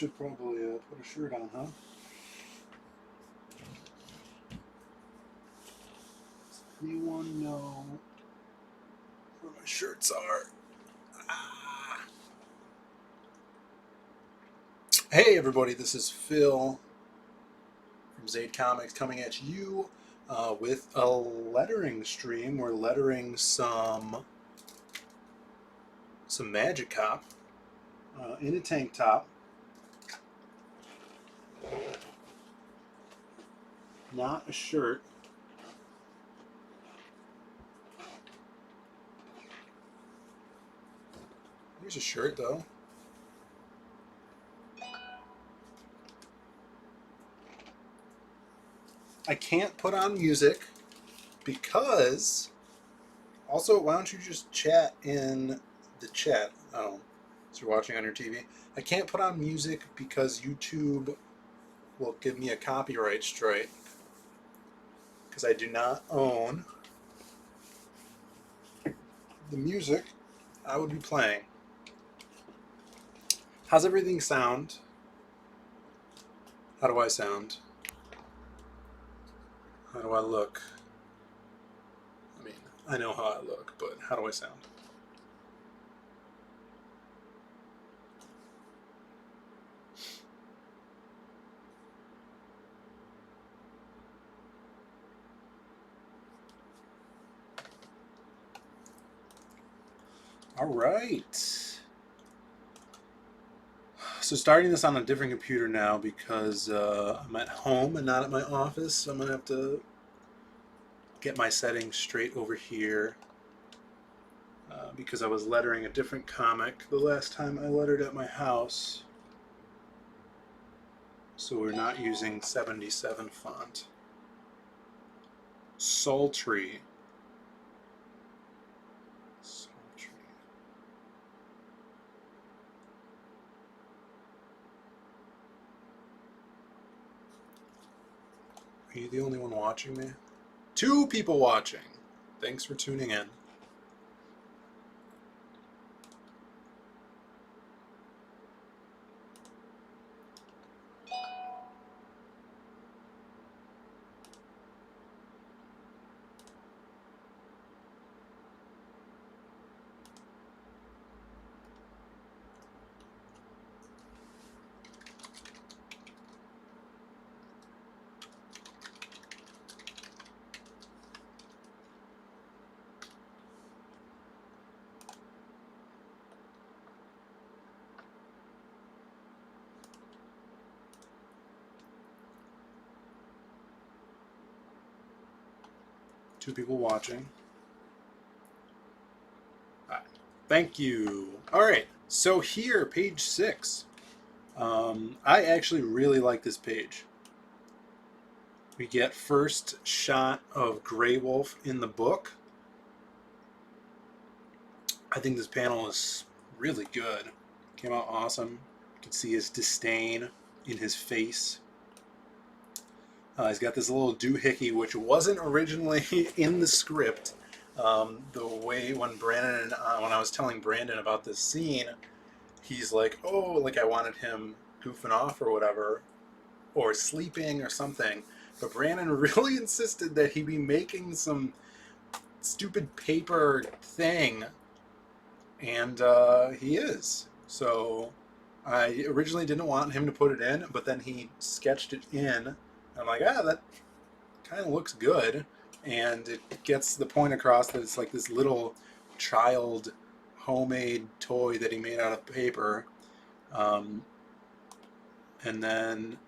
should probably put a shirt on, huh? Does anyone know where my shirts are? Ah. Hey everybody, this is Phil from Zaid Comics coming at you with a lettering stream. We're lettering some Magic in a tank top. Not a shirt. Here's a shirt though. I can't put on music because also, why don't you just chat in the chat? Oh, so you're watching on your TV. I can't put on music because YouTube will give me a copyright strike because I do not own the music I would be playing. How's everything sound? How do I sound? How do I look? I mean, I know how I look, but how do I sound? All right. So starting this on a different computer now because I'm at home and not at my office. So I'm going to have to get my settings straight over here because I was lettering a different comic the last time I lettered at my house. So we're not using 77 font. Sultry. Are you the only one watching me? 2 people watching. Thanks for tuning in. Two people watching. All right. Thank you. All right. So here, page 6. I actually really like this page. We get first shot of Grey Wolf in the book. I think this panel is really good. Came out awesome. You can see his disdain in his face. He's got this little doohickey, which wasn't originally in the script. The way when I was telling Brandon about this scene, he's like, "Oh, like I wanted him goofing off or whatever, or sleeping or something." But Brandon really insisted that he be making some stupid paper thing, and he is. So I originally didn't want him to put it in, but then he sketched it in. I'm like, that kind of looks good, and it gets the point across that it's like this little child homemade toy that he made out of paper. And then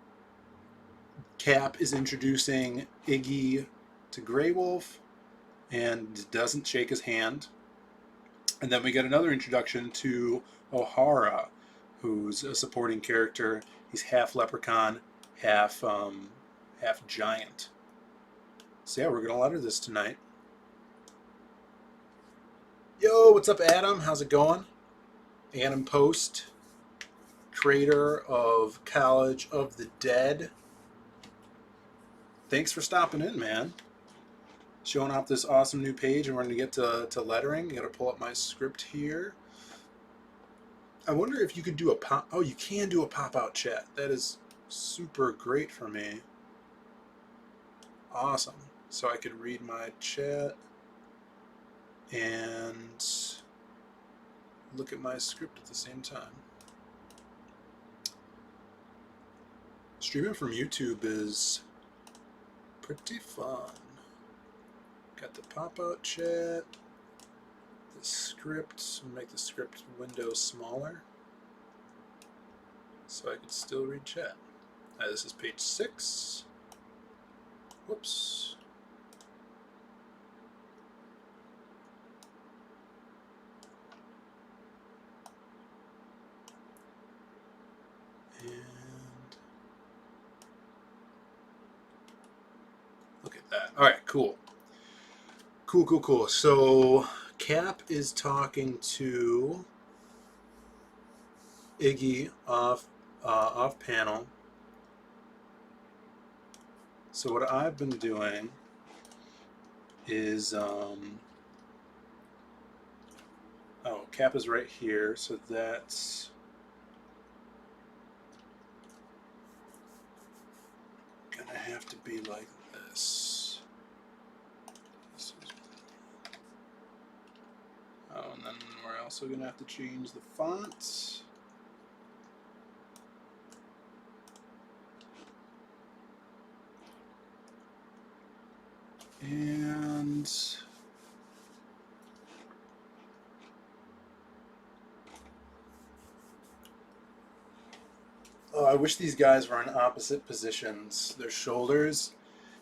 Cap is introducing Iggy to Grey Wolf and doesn't shake his hand. And then we get another introduction to O'Hara, who's a supporting character. He's half leprechaun, half giant. So yeah, we're gonna letter this tonight. Yo, what's up, Adam? How's it going? Adam Post, creator of College of the Dead. Thanks for stopping in, man. Showing off this awesome new page, and we're going to get to lettering. Got to pull up my script here. I wonder if you could do a pop. Oh, you can do a pop-out chat. That is super great for me. Awesome. So I could read my chat and look at my script at the same time. Streaming from YouTube is pretty fun. Got the pop-out chat, the script, make the script window smaller so I could still read chat. This is page 6. Whoops. And look at that. All right, cool. Cool. So Cap is talking to Iggy off panel. So what I've been doing is Cap is right here, so that's gonna have to be like this. Oh, and then we're also gonna have to change the font. And oh, I wish these guys were in opposite positions, their shoulders,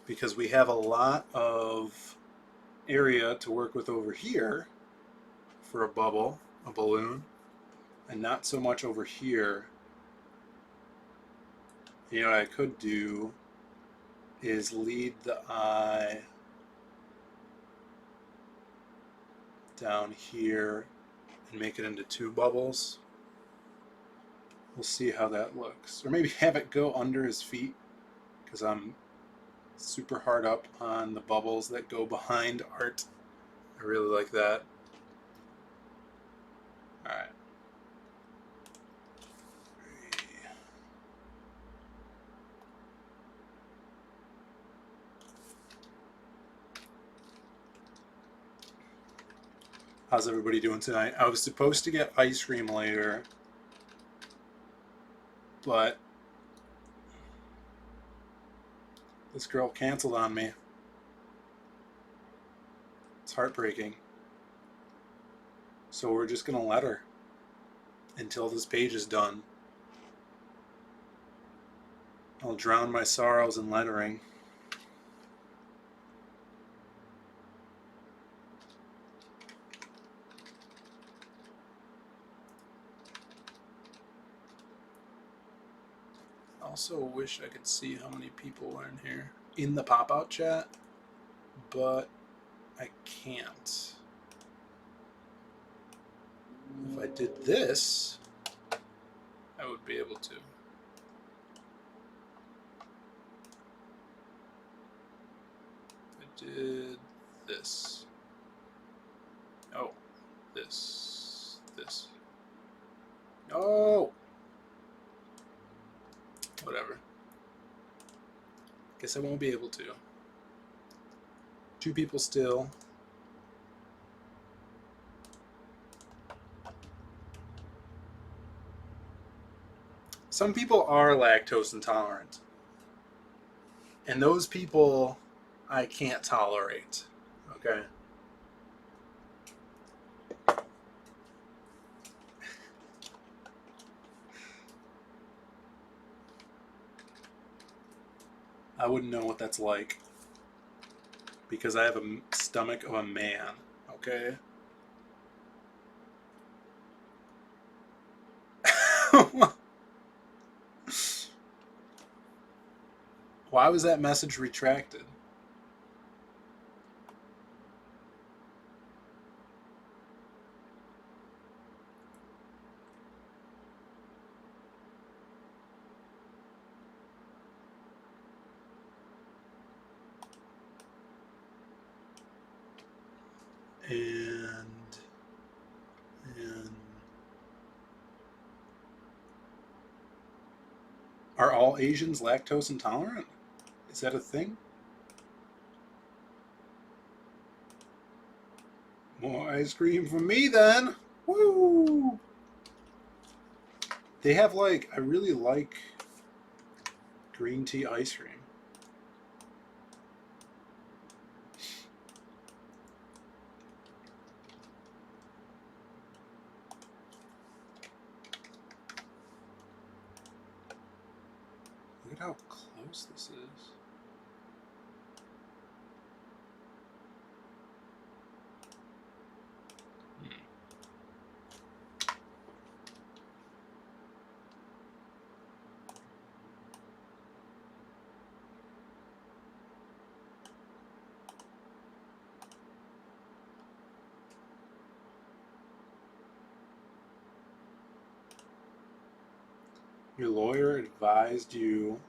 because we have a lot of area to work with over here for a bubble, a balloon, and not so much over here. You know what I could do is lead the eye down here and make it into 2 bubbles. We'll see how that looks. Or maybe have it go under his feet, because I'm super hard up on the bubbles that go behind art. I really like that. Alright. How's everybody doing tonight? I was supposed to get ice cream later, but this girl canceled on me. It's heartbreaking. So we're just gonna let her until this page is done. I'll drown my sorrows in lettering. Also wish I could see how many people are in here in the pop-out chat, but I can't. If I did this, I would be able to. I did this. Oh, this. Oh! Whatever. Guess I won't be able to. 2 people still. Some people are lactose intolerant. And those people I can't tolerate. Okay? I wouldn't know what that's like. Because I have a stomach of a man. Okay? Why was that message retracted? And Are all Asians lactose intolerant? Is that a thing? More ice cream for me then. Woo! They have like, I really like green tea ice cream. Look at how close this is. Your lawyer advised you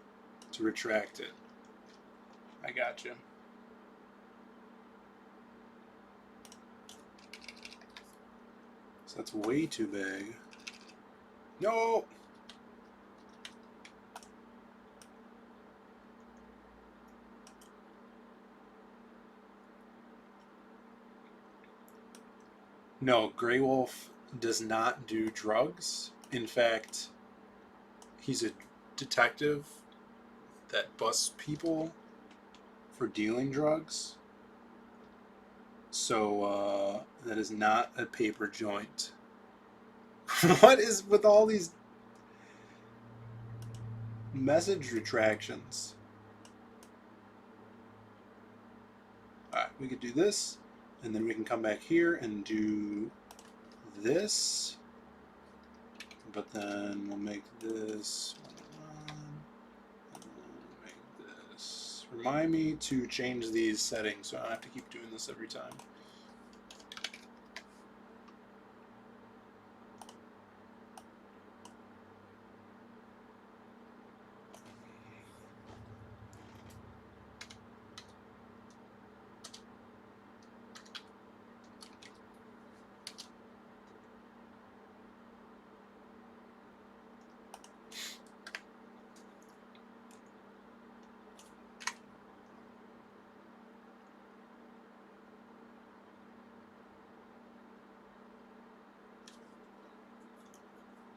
to retract it. I got you. So that's way too big. No! No, Grey Wolf does not do drugs. In fact, he's a detective that busts people for dealing drugs. So that is not a paper joint. What is with all these message retractions? Alright, we could do this, and then we can come back here and do this. But then we'll make this one, and then make this. Remind me to change these settings so I don't have to keep doing this every time.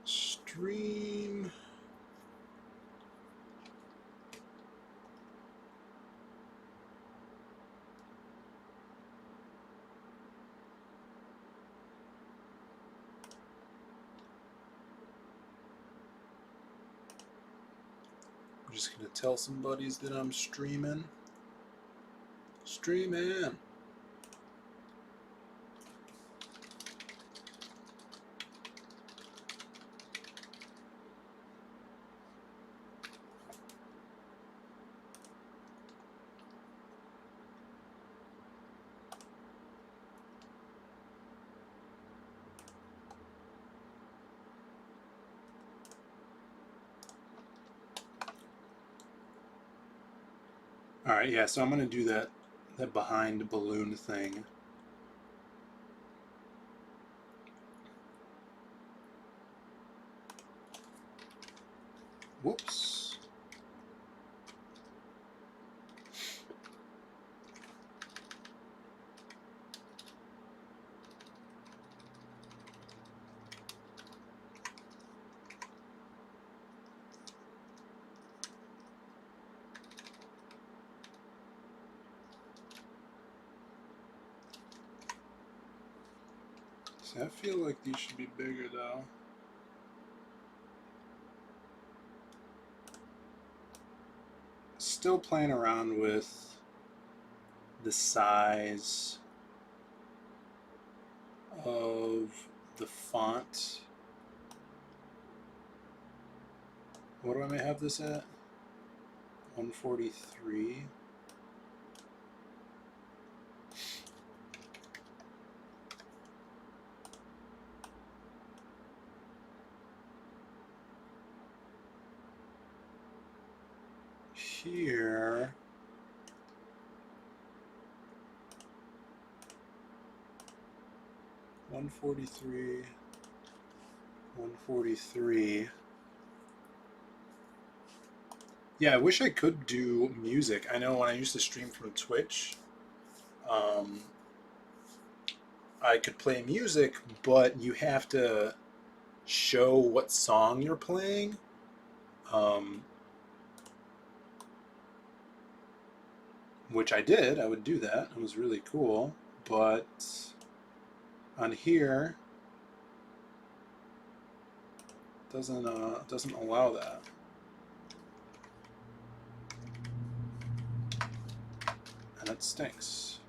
Stream. I'm just gonna tell some buddies that I'm streaming. Streaming. Alright, yeah, so I'm gonna do that behind balloon thing. Whoops. See, I feel like these should be bigger though. Still playing around with the size of the font. What do I have this at? 143. Here, one 143. Yeah, I wish I could do music. I know when I used to stream from Twitch, um, I could play music, but you have to show what song you're playing. Um, which I did. I would do that. It was really cool. But on here, doesn't allow that, and it stinks.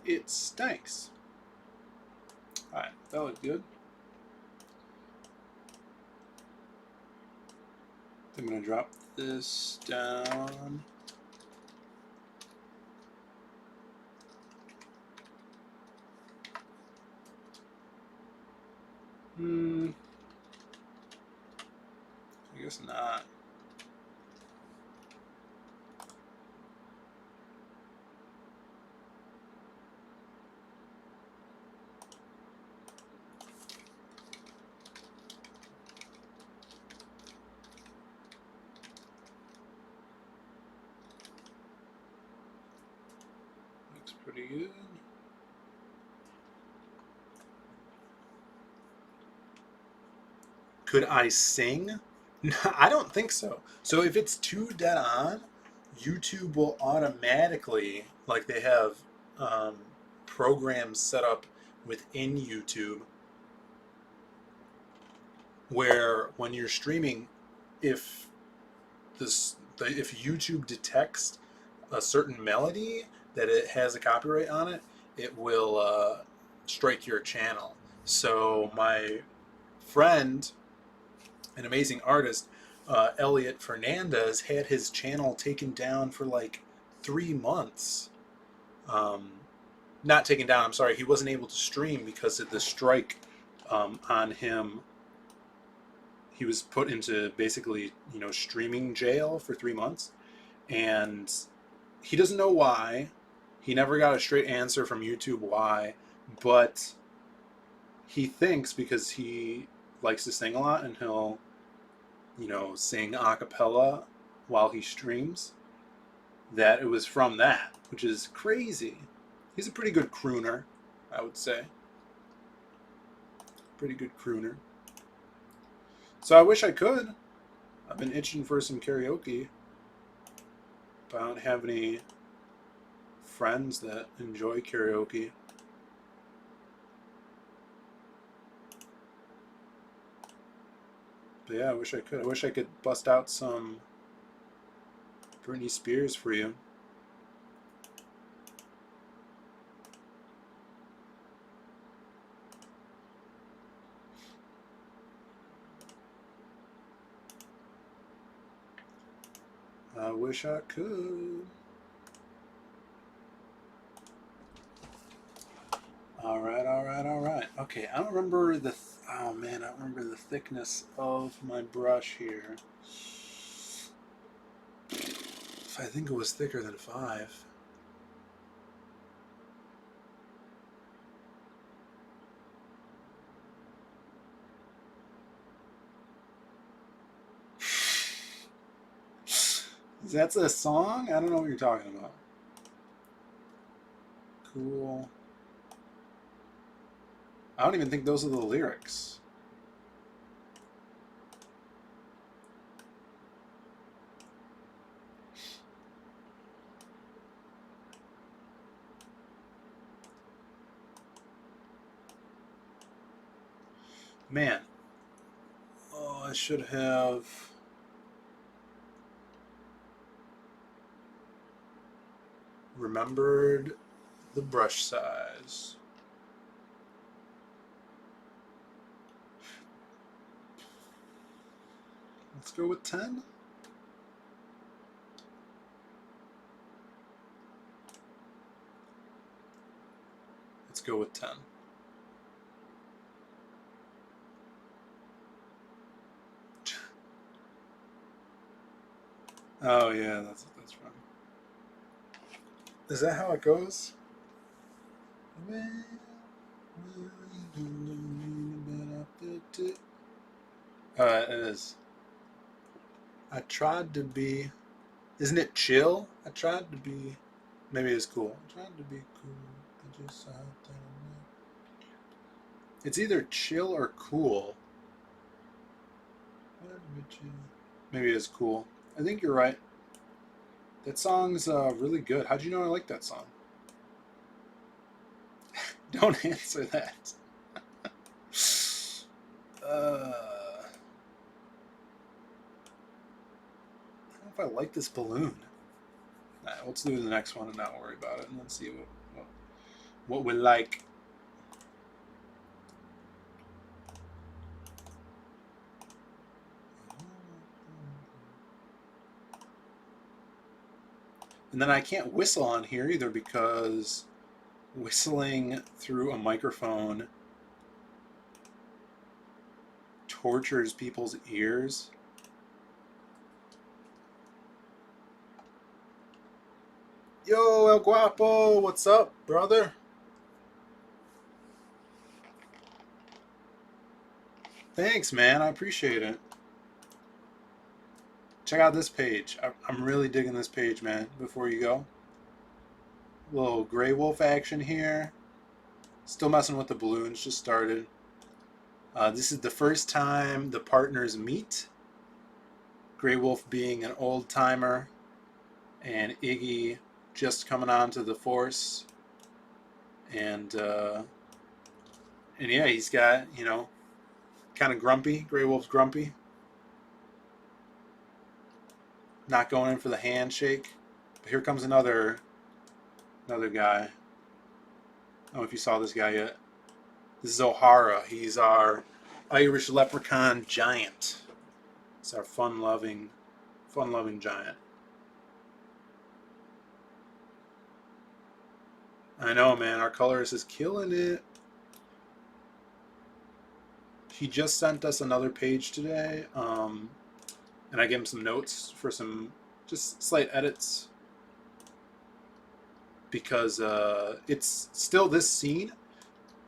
It stinks. All right, that looked good. I'm gonna drop this down. I guess not. Looks pretty good. Could I sing? I don't think so. So if it's too dead on, YouTube will automatically, like they have um, programs set up within YouTube where when you're streaming, if if YouTube detects a certain melody that it has a copyright on it, it will strike your channel. So my friend, an amazing artist, Elliot Fernandez, had his channel taken down for like 3 months. Um, Not taken down. I'm sorry, he wasn't able to stream because of the strike on him. He was put into basically, streaming jail for 3 months, and he doesn't know why. He never got a straight answer from YouTube why, but he thinks because he likes to sing a lot and he'll, sing a cappella while he streams, that it was from that, which is crazy. He's a pretty good crooner, I would say. Pretty good crooner. So I wish I could. I've been itching for some karaoke, but I don't have any friends that enjoy karaoke. But yeah, I wish I could. I wish I could bust out some Britney Spears for you. I wish I could. All right, all right, all right. Okay, I don't remember oh man, I don't remember the thickness of my brush here. I think it was thicker than 5. That's a song? I don't know what you're talking about. Cool. I don't even think those are the lyrics. Man. Oh, I should have remembered the brush size. Let's go with 10. Let's go with 10. Oh yeah, that's what that's from. Is that how it goes? It is. I tried to be. Isn't it chill? I tried to be. Maybe it's cool. I tried to be cool. I just it's either chill or cool. Maybe it's cool. I think you're right. That song's really good. How'd you know I like that song? Don't answer that. I don't know if I like this balloon. Nah, let's do the next one and not worry about it, and let's see what we like. And then I can't whistle on here either because whistling through a microphone tortures people's ears. Yo, El Guapo, what's up, brother? Thanks, man. I appreciate it. Check out this page. I'm really digging this page, man. Before you go, a little Grey Wolf action here. Still messing with the balloons. Just started. This is the first time the partners meet. Grey Wolf being an old timer, and Iggy just coming onto the force. And yeah, he's got, you know, kind of grumpy. Grey Wolf's grumpy. Not going in for the handshake. But here comes another guy. I don't know if you saw this guy yet. This is O'Hara. He's our Irish leprechaun giant. It's our fun-loving giant. I know, man. Our colorist is killing it. He just sent us another page today, and I gave him some notes for some just slight edits because it's still this scene,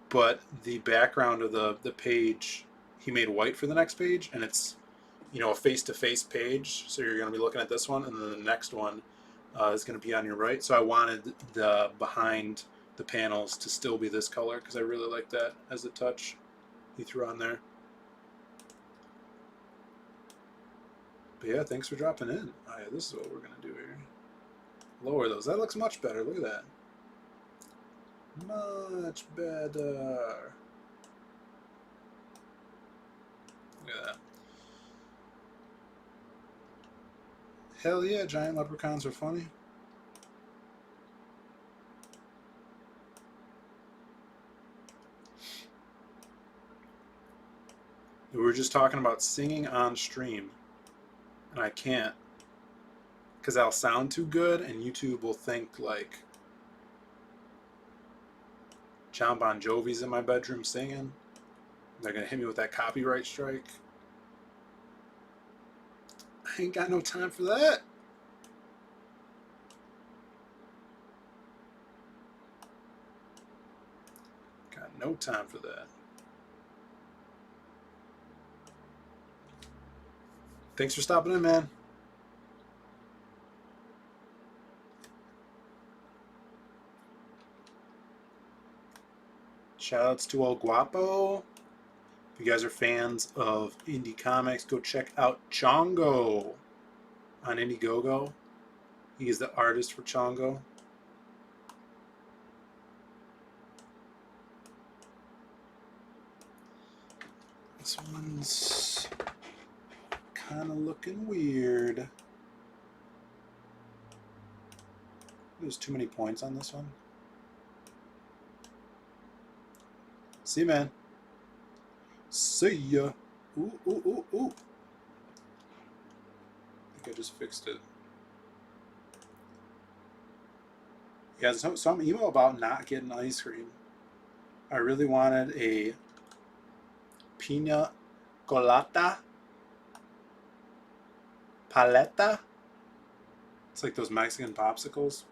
but the background of the page he made white for the next page, and it's, you know, a face-to-face page, so you're going to be looking at this one, and then the next one is going to be on your right. So I wanted the behind the panels to still be this color because I really like that as a touch he threw on there. But yeah, thanks for dropping in. Oh, yeah, this is what we're going to do here. Lower those. That looks much better. Look at that. Much better. Look at that. Hell yeah, giant leprechauns are funny. We were just talking about singing on stream, and I can't because I'll sound too good, and YouTube will think like John Bon Jovi's in my bedroom singing. They're gonna hit me with that copyright strike. I ain't got no time for that. Got no time for that. Thanks for stopping in, man. Shoutouts to El Guapo. If you guys are fans of indie comics, go check out Chongo on Indiegogo. He is the artist for Chongo. This one's kind of looking weird. There's too many points on this one. See you, man. See ya. Ooh, ooh, ooh, ooh. I think I just fixed it. Yeah, some email about not getting ice cream. I really wanted a pina colada paleta. It's like those Mexican popsicles.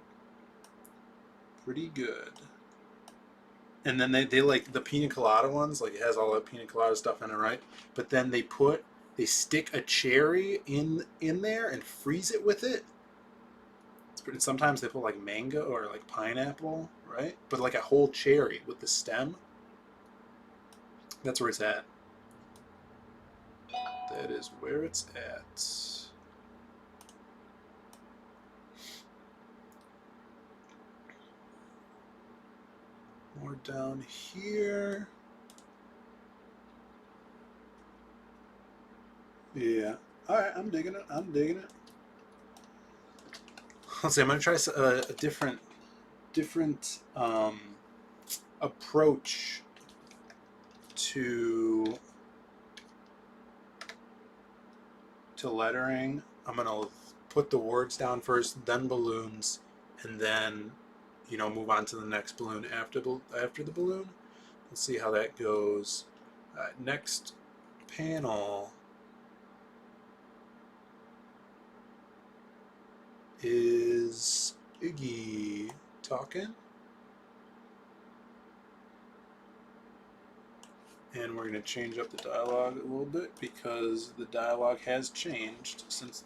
Pretty good. And then they like the pina colada ones, like it has all that pina colada stuff in it, right? But then they put they stick a cherry in there and freeze it with it. Sometimes they put like mango or like pineapple, right? But like a whole cherry with the stem. That's where it's at. That is where it's at. More down here. Yeah. All right, I'm digging it. I'm digging it. Let's see. I'm gonna try a different approach to lettering. I'm gonna put the words down first, then balloons, and then move on to the next balloon after the balloon. Let's see how that goes. Next panel is Iggy talking. And we're going to change up the dialogue a little bit because the dialogue has changed since...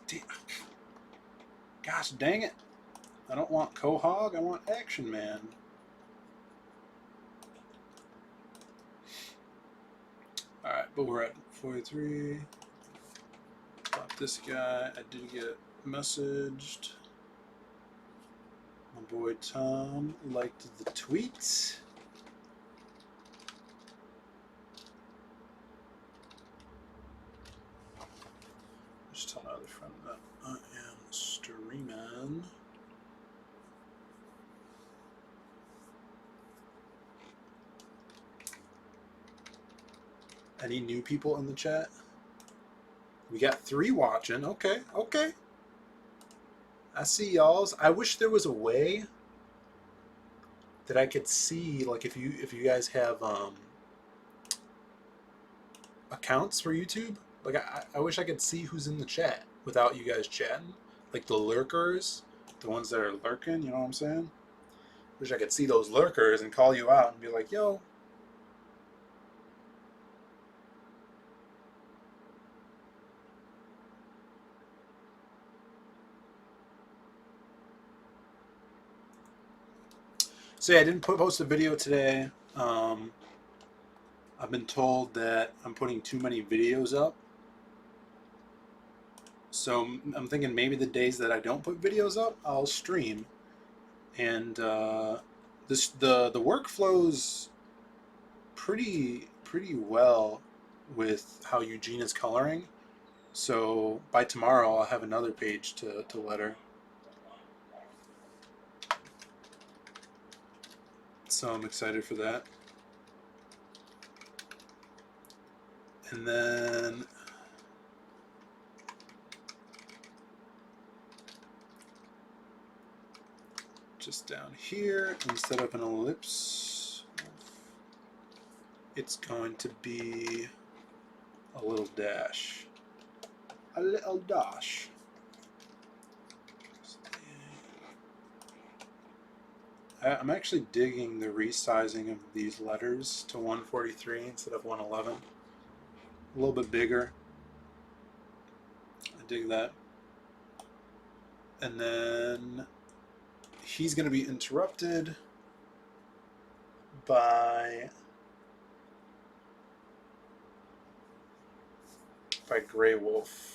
Gosh dang it. I don't want Quahog, I want Action Man. Alright, but we're at 43. Got this guy. I did get messaged. My boy Tom liked the tweet. Just tell my other friend that I am streaming. Any new people in the chat? We got 3 watching. Okay, okay. I see y'all's. I wish there was a way that I could see, like, if you guys have accounts for YouTube. Like, I wish I could see who's in the chat without you guys chatting. Like the lurkers, the ones that are lurking, you know what I'm saying? Wish I could see those lurkers and call you out and be like, yo. So yeah, I didn't post a video today. I've been told that I'm putting too many videos up. So I'm thinking maybe the days that I don't put videos up, I'll stream. And the workflow's pretty well with how Eugene is coloring. So by tomorrow I'll have another page to letter. So I'm excited for that. And then just down here, instead of an ellipse, it's going to be a little dash. A little dash. I'm actually digging the resizing of these letters to 143 instead of 111. A little bit bigger. I dig that. And then he's going to be interrupted by Grey Wolf.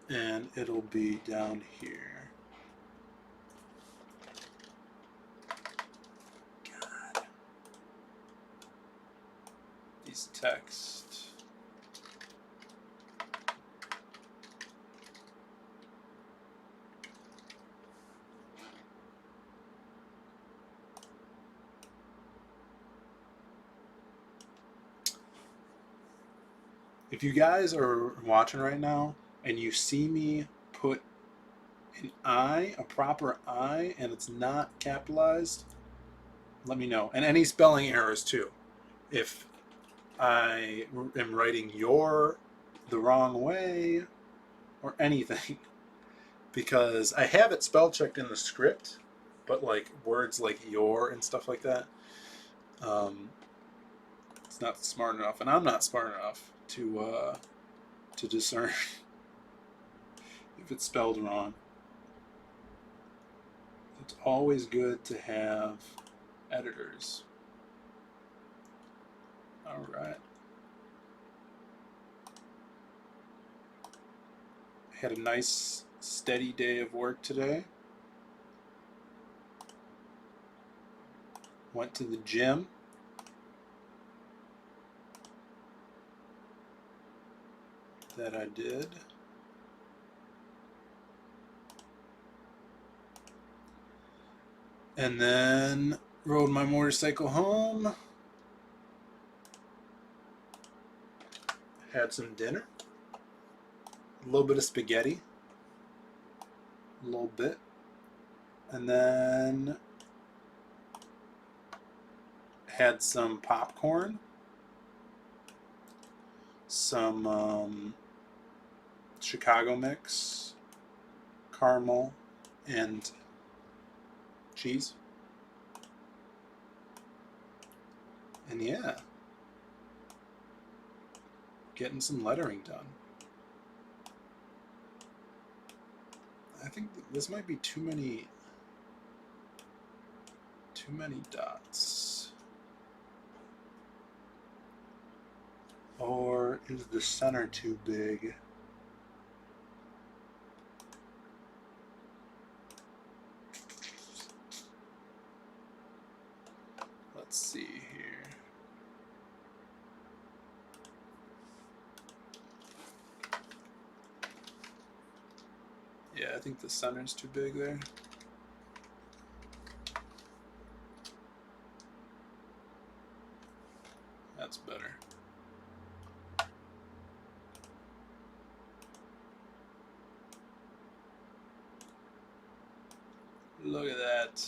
And it'll be down here. God. These text. If you guys are watching right now and you see me put an I, a proper I, and it's not capitalized, let me know. And any spelling errors too. If I am writing your the wrong way or anything. Because I have it spell checked in the script, but like words like your and stuff like that, It's not smart enough, and I'm not smart enough to discern if it's spelled wrong. It's always good to have editors. All right. Had a nice steady day of work today. Went to the gym. That I did. And then rode my motorcycle home. Had some dinner. A little bit of spaghetti. A little bit. And then had some popcorn. Some Chicago mix. Caramel and cheese. And yeah, getting some lettering done. I think this might be too many dots. Or is the center too big? Let's see here. Yeah, I think the center's too big there. That's better. Look at that.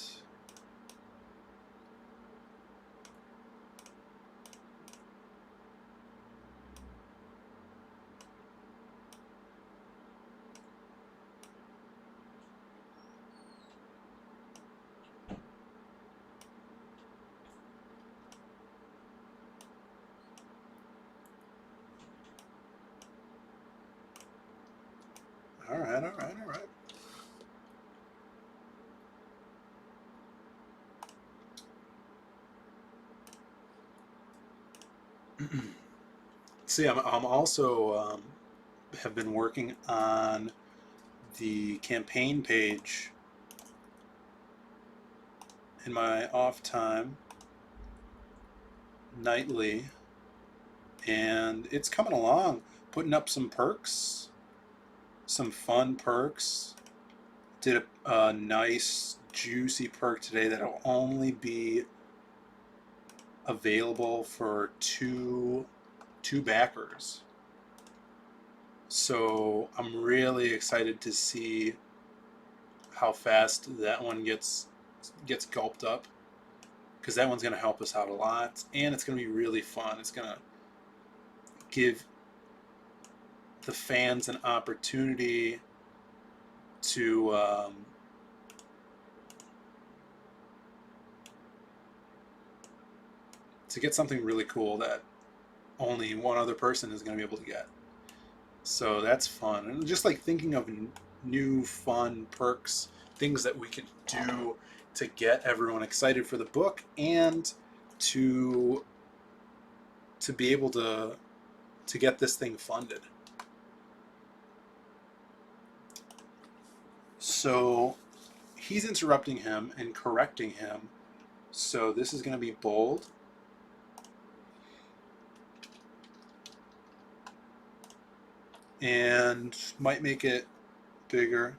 All right. See, I'm also have been working on the campaign page in my off time nightly, and it's coming along. Putting up some perks, some fun perks. Did a nice juicy perk today that'll only be available for two backers. So I'm really excited to see how fast that one gets gulped up, because that one's going to help us out a lot, and it's going to be really fun. It's going to give the fans an opportunity to get something really cool that only one other person is going to be able to get. So that's fun. And just like thinking of new fun perks, things that we could do to get everyone excited for the book, and to be able to get this thing funded. So he's interrupting him and correcting him. So this is going to be bold. And might make it bigger.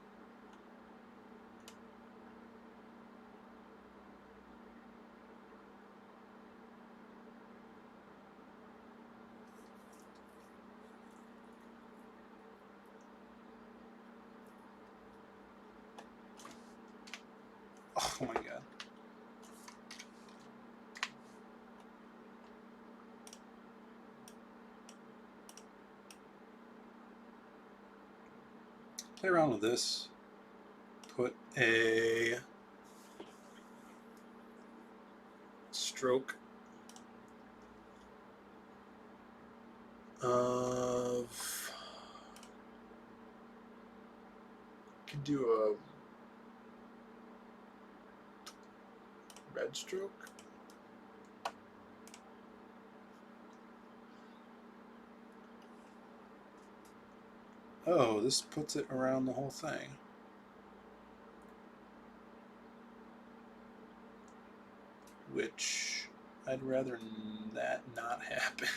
Oh my god. Play around with this. Put a stroke of... Could do a red stroke. Oh, this puts it around the whole thing. Which I'd rather that not happen.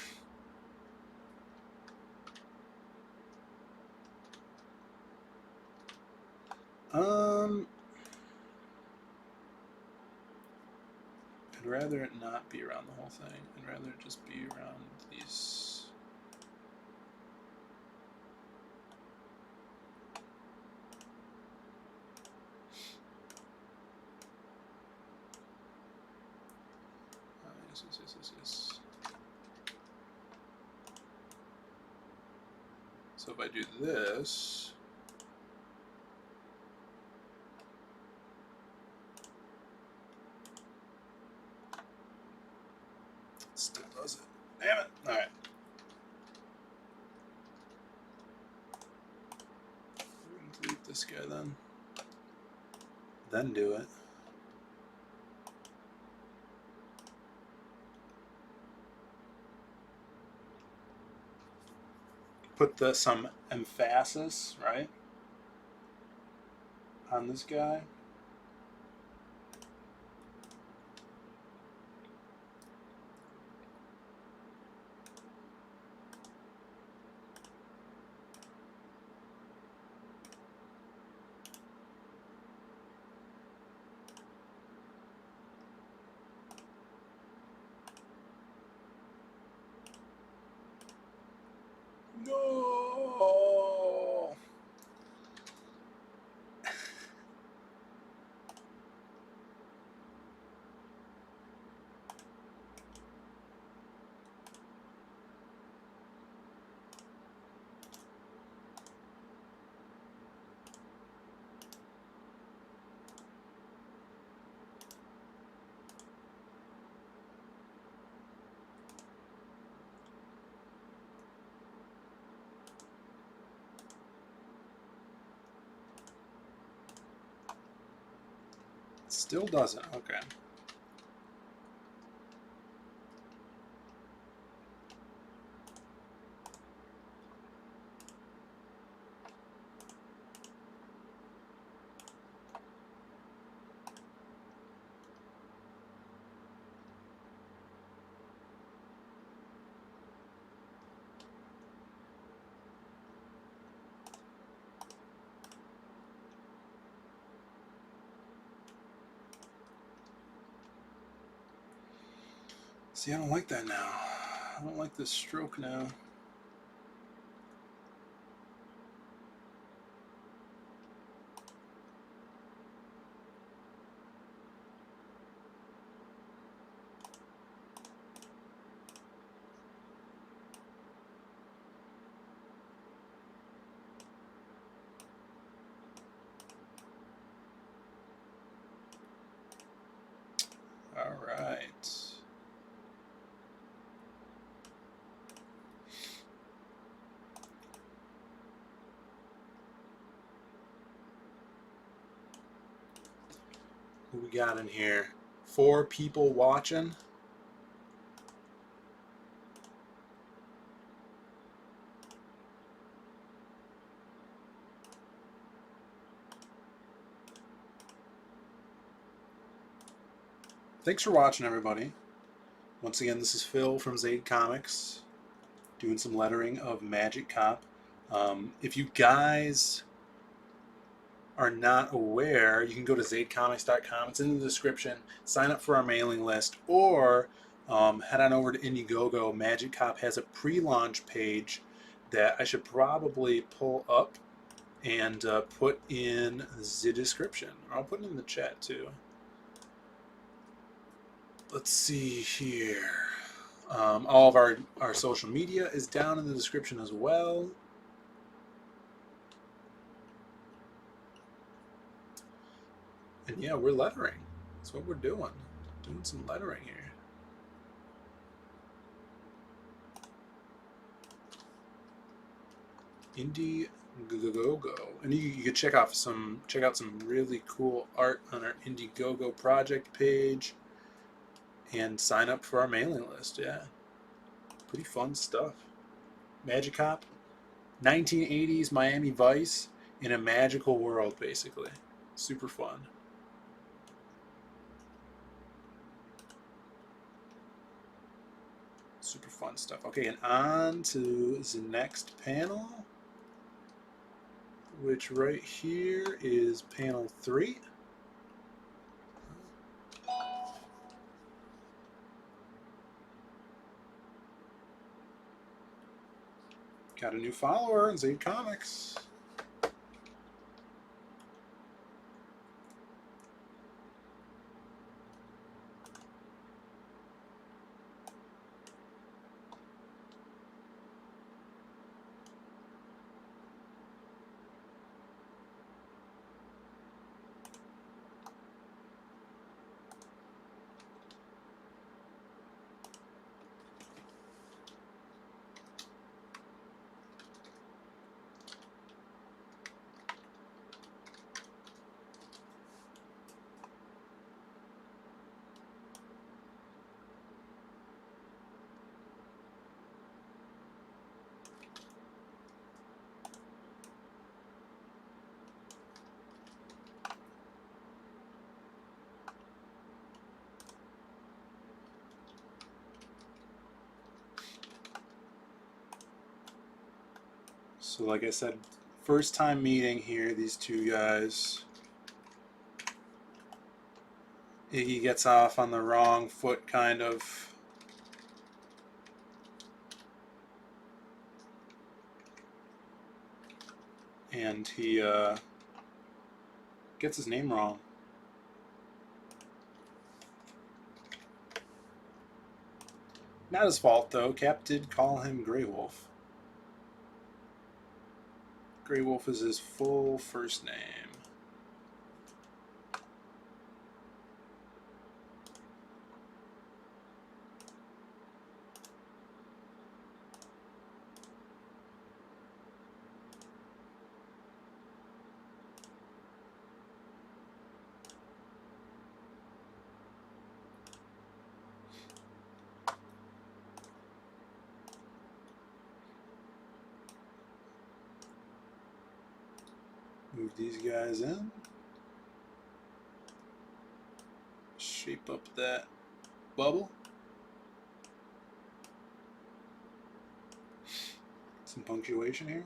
I'd rather it not be around the whole thing. I'd rather it just be around these. Yes. So if I do this, it still does it. Damn it. All right. We're going to delete this guy then. Then do it. Put some emphasis, right, on this guy. No. Still doesn't. Okay. See, I don't like that now. I don't like this stroke now. All right. Who we got in here? 4 people watching. Thanks for watching, everybody. Once again, this is Phil from Zade Comics, doing some lettering of Magic Cop. If you guys are not aware, you can go to zadecomics.com. It's in the description. Sign up for our mailing list, or head on over to Indiegogo. Magic Cop has a pre-launch page that I should probably pull up and put in the description. I'll put it in the chat too. Let's see here. All of our social media is down in the description as well. And yeah, we're lettering. That's what we're doing. Doing some lettering here. Indiegogo, and you could check out some really cool art on our Indiegogo project page, and sign up for our mailing list. Yeah, pretty fun stuff. Magicop, 1980s Miami Vice in a magical world, basically. Super fun. Super fun stuff. Okay, and on to the next panel, which right here is panel 3. Got a new follower in Zaid Comics. So like I said, first time meeting here, these two guys. Iggy gets off on the wrong foot, kind of. And he gets his name wrong. Not his fault, though. Cap did call him Grey Wolf. Grey Wolf is his full first name. Move these guys in. Shape up that bubble. Some punctuation here.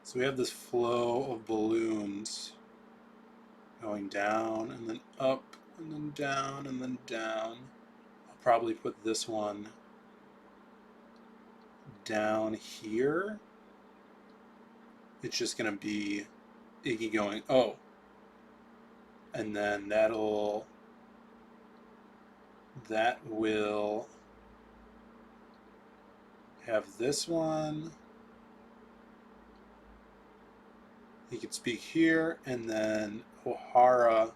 So we have this flow of balloons going down and then up and then down and then down. I'll probably put this one down here. It's just going to be Iggy going, oh. And then that will have this one. He could speak here, and then O'Hara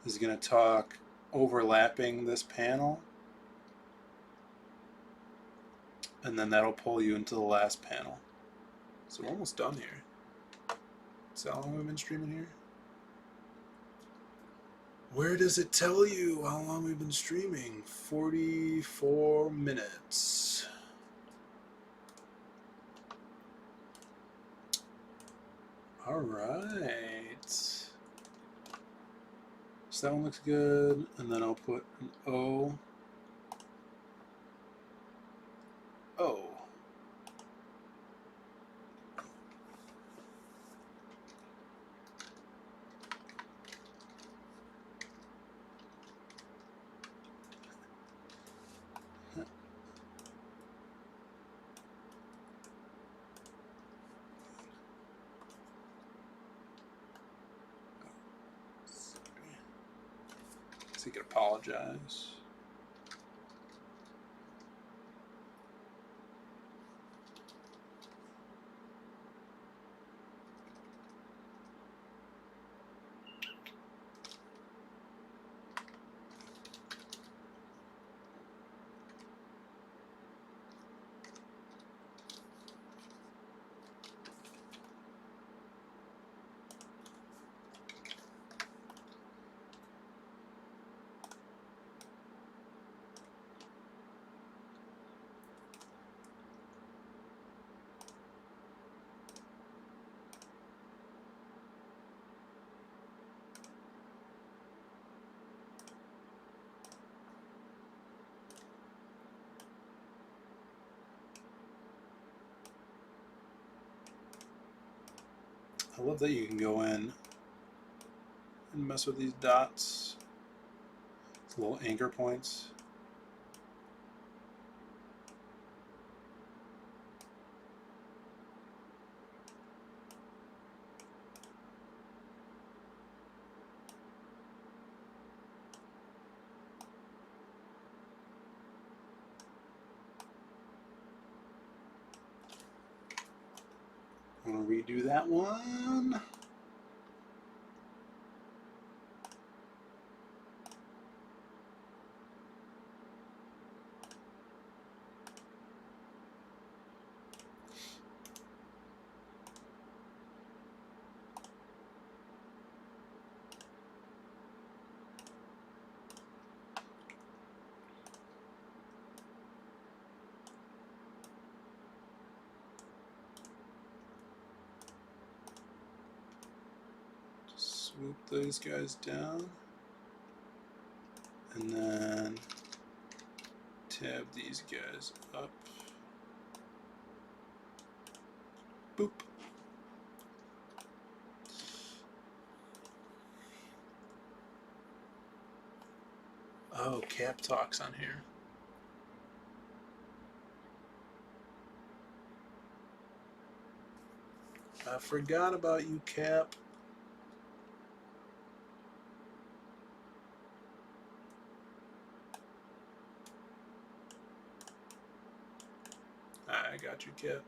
is going to talk overlapping this panel. And then that'll pull you into the last panel. So we're almost done here. So how long have we been streaming here? Where does it tell you how long we've been streaming? 44 minutes. All right. So that one looks good. And then I'll put an O. O. Because he could apologize. I love that you can go in and mess with these dots. It's little anchor points. I'm going to redo that one. Swoop those guys down. And then tab these guys up. Boop. Oh, Cap talks on here. I forgot about you, Cap. I got you, Cap.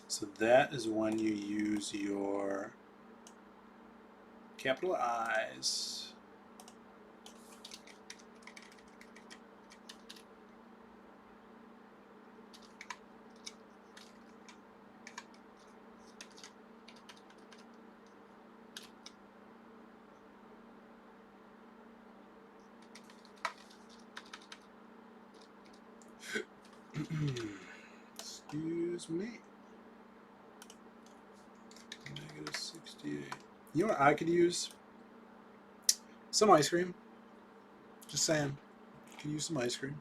So that is when you use your capital I's. Excuse me. -68. You know what I could use? Some ice cream. Just saying. Could use some ice cream.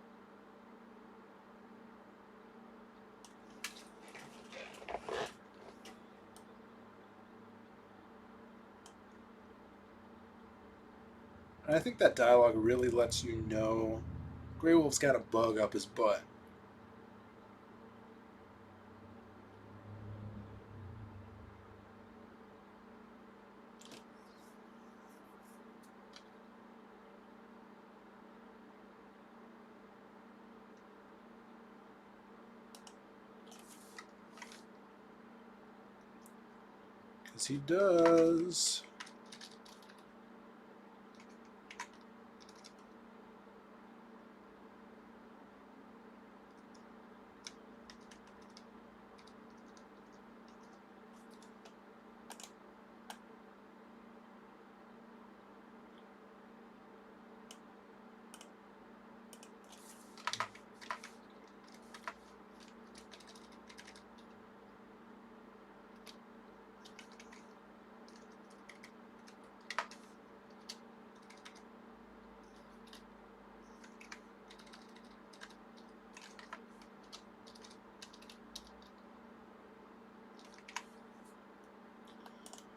And I think that dialogue really lets you know Grey Wolf's got a bug up his butt. Because he does.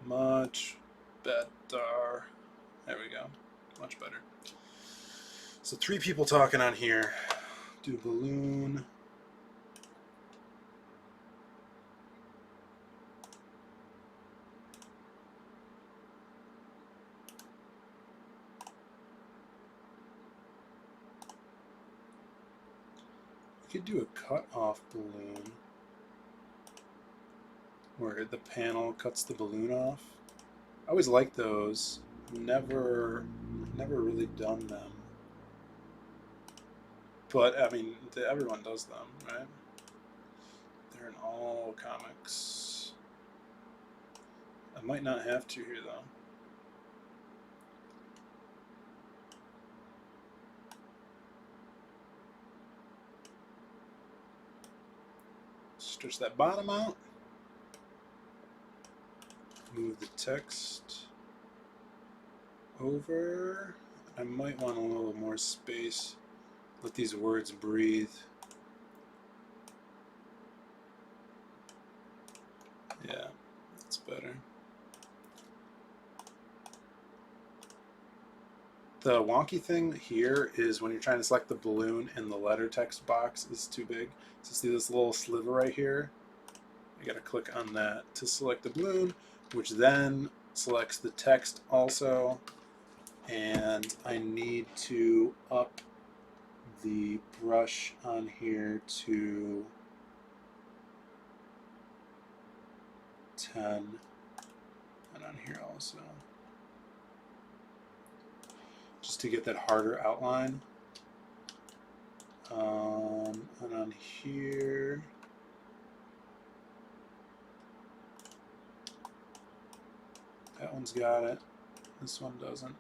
Much better. There we go. Much better. So 3 people talking on here. Do balloon. You could do a cut-off balloon where the panel cuts the balloon off. I always like those. Never really done them. But I mean, everyone does them, right? They're in all comics. I might not have to here though. Stretch that bottom out. Move the text over. I might want a little more space. Let these words breathe. Yeah, that's better. The wonky thing here is when you're trying to select the balloon and the letter text box is too big. So see this little sliver right here? I gotta click on that to select the balloon, which then selects the text also. And I need to up the brush on here to 10, and on here also, just to get that harder outline. And on here, that one's got it, this one doesn't.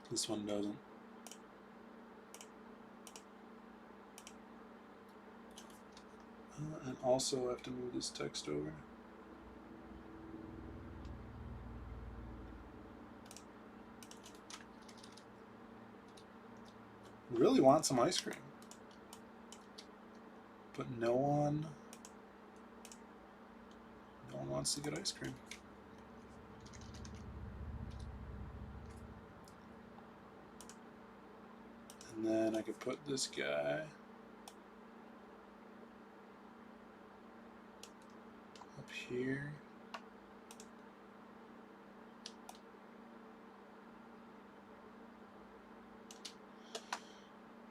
This one doesn't. And also I have to move this text over. Really want some ice cream, but no one wants to get ice cream. And then I could put this guy up here.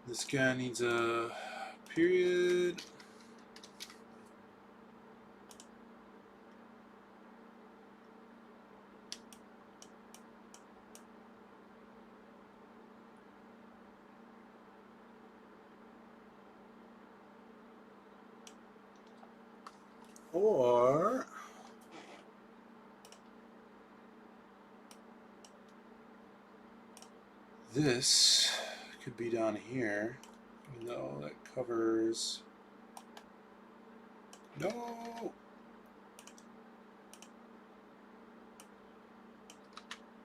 This guy needs a period. Or this could be down here, even though that covers. No!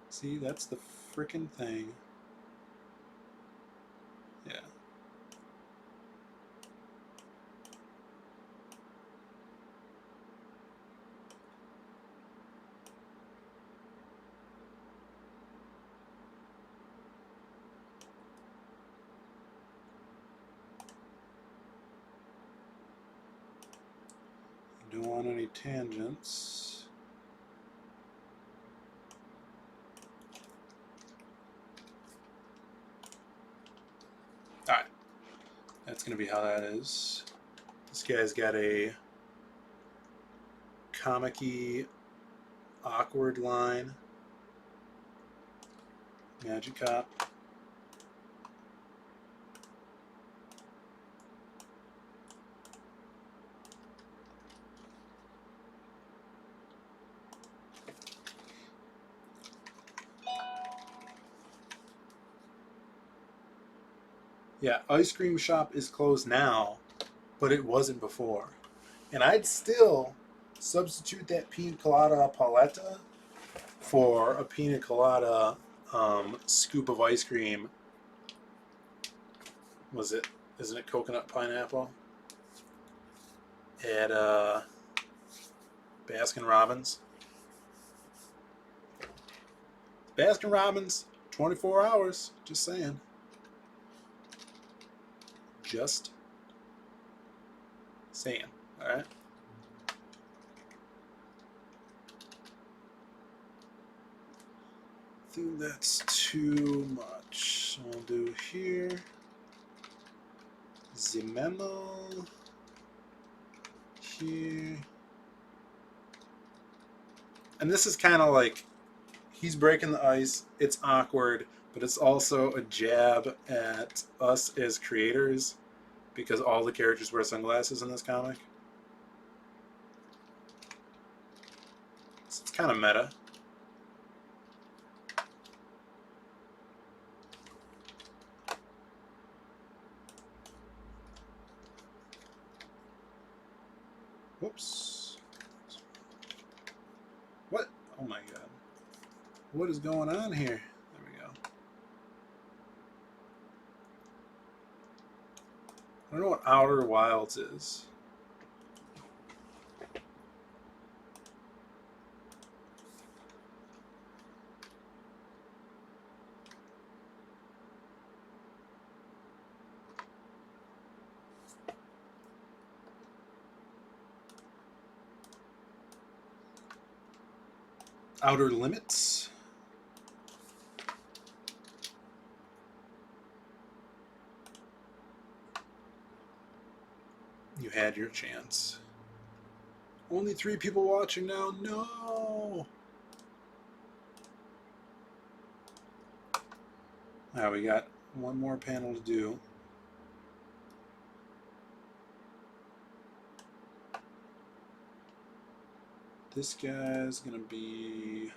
See, that's the frickin' thing. Yeah. Don't want any tangents. Alright. That's going to be how that is. This guy's got a comic-y, awkward line. Magic Cop. Yeah, Ice Cream Shop is closed now, but it wasn't before. And I'd still substitute that pina colada paletta for a pina colada scoop of ice cream. Isn't it coconut pineapple? at Baskin Robbins. Baskin Robbins, 24 hours. Just saying. Just saying. All right. I think that's too much. So I'll do here. The memo. Here. And this is kind of like he's breaking the ice. It's awkward, but it's also a jab at us as creators because all the characters wear sunglasses in this comic. So it's kind of meta. Whoops. What? Oh my god. What is going on here? There we go. I don't know what Outer Wilds is. Outer Limits. You had your chance. Only 3 people watching now. No. Now we got one more panel to do. This guy's gonna be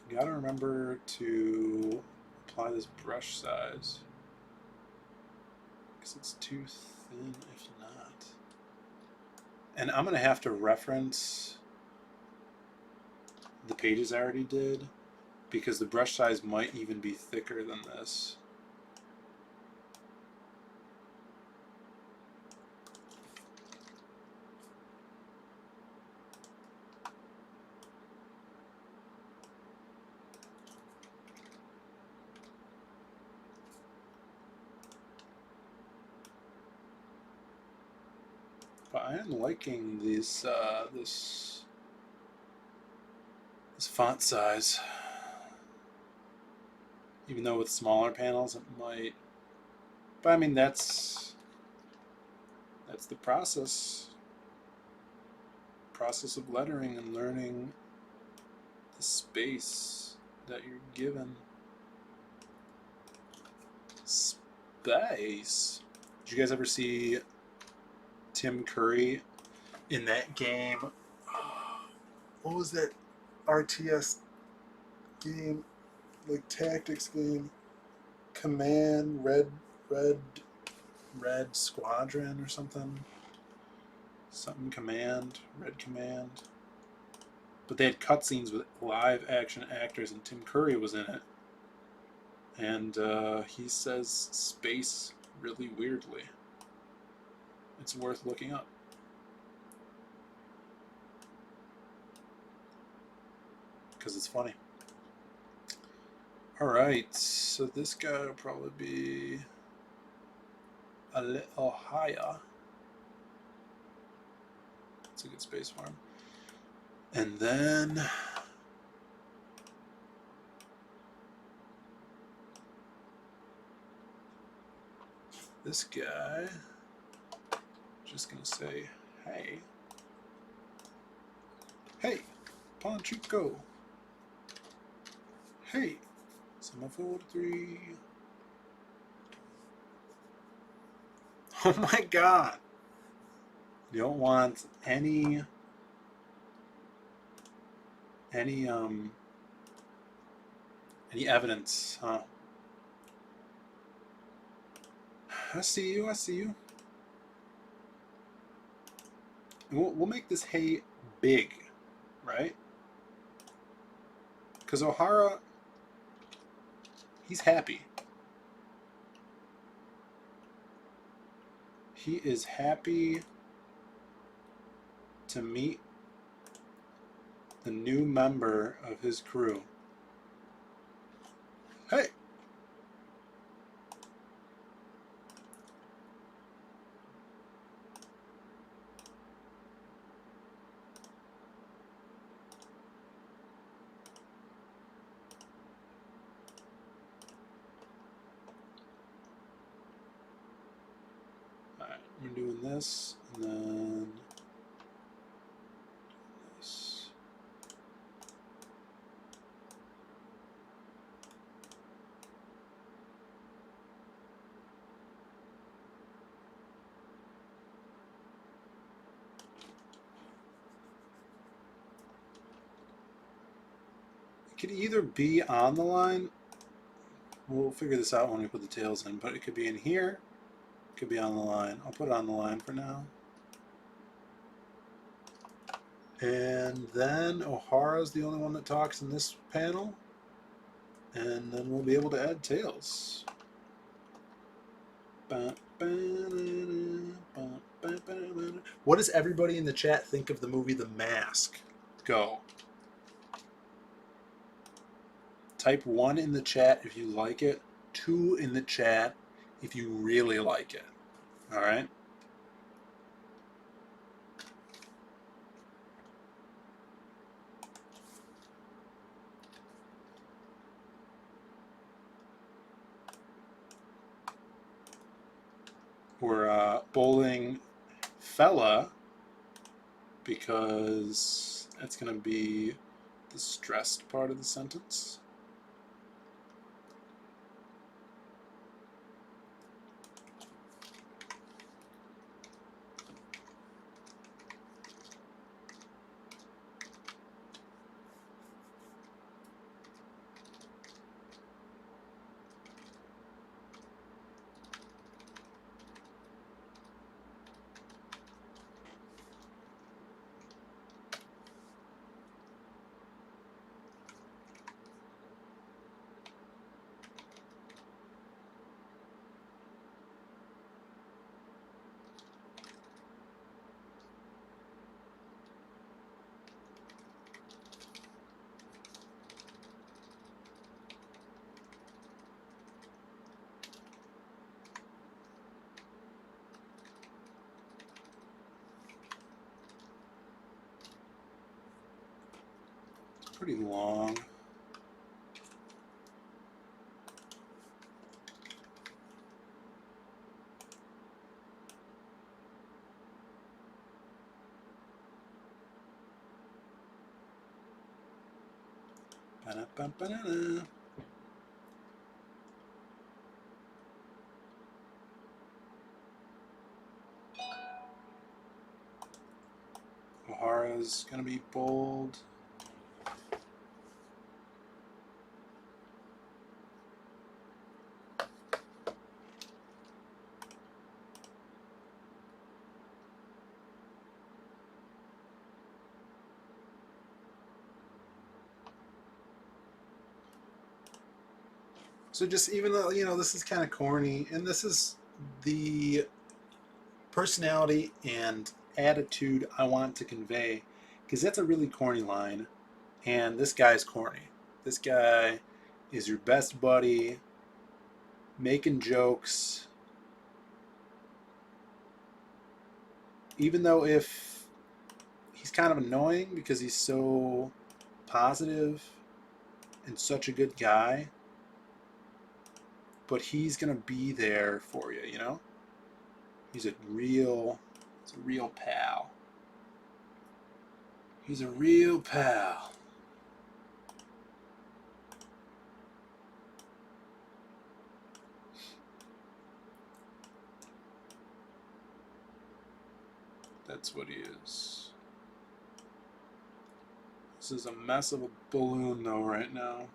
you gotta remember to apply this brush size because it's too thin if not. And I'm gonna have to reference the pages I already did because the brush size might even be thicker than this. But I am liking this this font size. Even though with smaller panels it might, but I mean that's the process of lettering and learning the space that you're given. Space. Did you guys ever see Tim Curry in that game? What was that RTS game? Like tactics game? Command Red Squadron or something? Something Command, Red Command. But they had cutscenes with live action actors, and Tim Curry was in it. And he says space really weirdly. It's worth looking up. Because it's funny. Alright, so this guy will probably be a little higher. That's a good space for him. And then this guy, just gonna say, hey, Panchico, hey, semaphore 3. Oh my god, you don't want any evidence, huh? I see you. I see you. We'll make this hay big, right? Because O'Hara, he's happy. He is happy to meet the new member of his crew. Hey! Alright, we're doing this, and then this. It could either be on the line. We'll figure this out when we put the tails in, but it could be in here. It could be on the line. I'll put it on the line for now. And then O'Hara's the only one that talks in this panel. And then we'll be able to add tails. What does everybody in the chat think of the movie The Mask? Go. Type 1 in the chat if you like it. 2 in the chat if you really like it. All right? We're bowling fella because that's going to be the stressed part of the sentence. Pretty long. Ba-da-ba-ba-da-da. O'Hara's gonna be bold. So just even though, you know, this is kind of corny, and this is the personality and attitude I want to convey, because that's a really corny line, and this guy's corny. This guy is your best buddy, making jokes, even though if he's kind of annoying because he's so positive and such a good guy, but he's gonna be there for you, you know? He's a real pal. He's a real pal. That's what he is. This is a mess of a balloon though right now.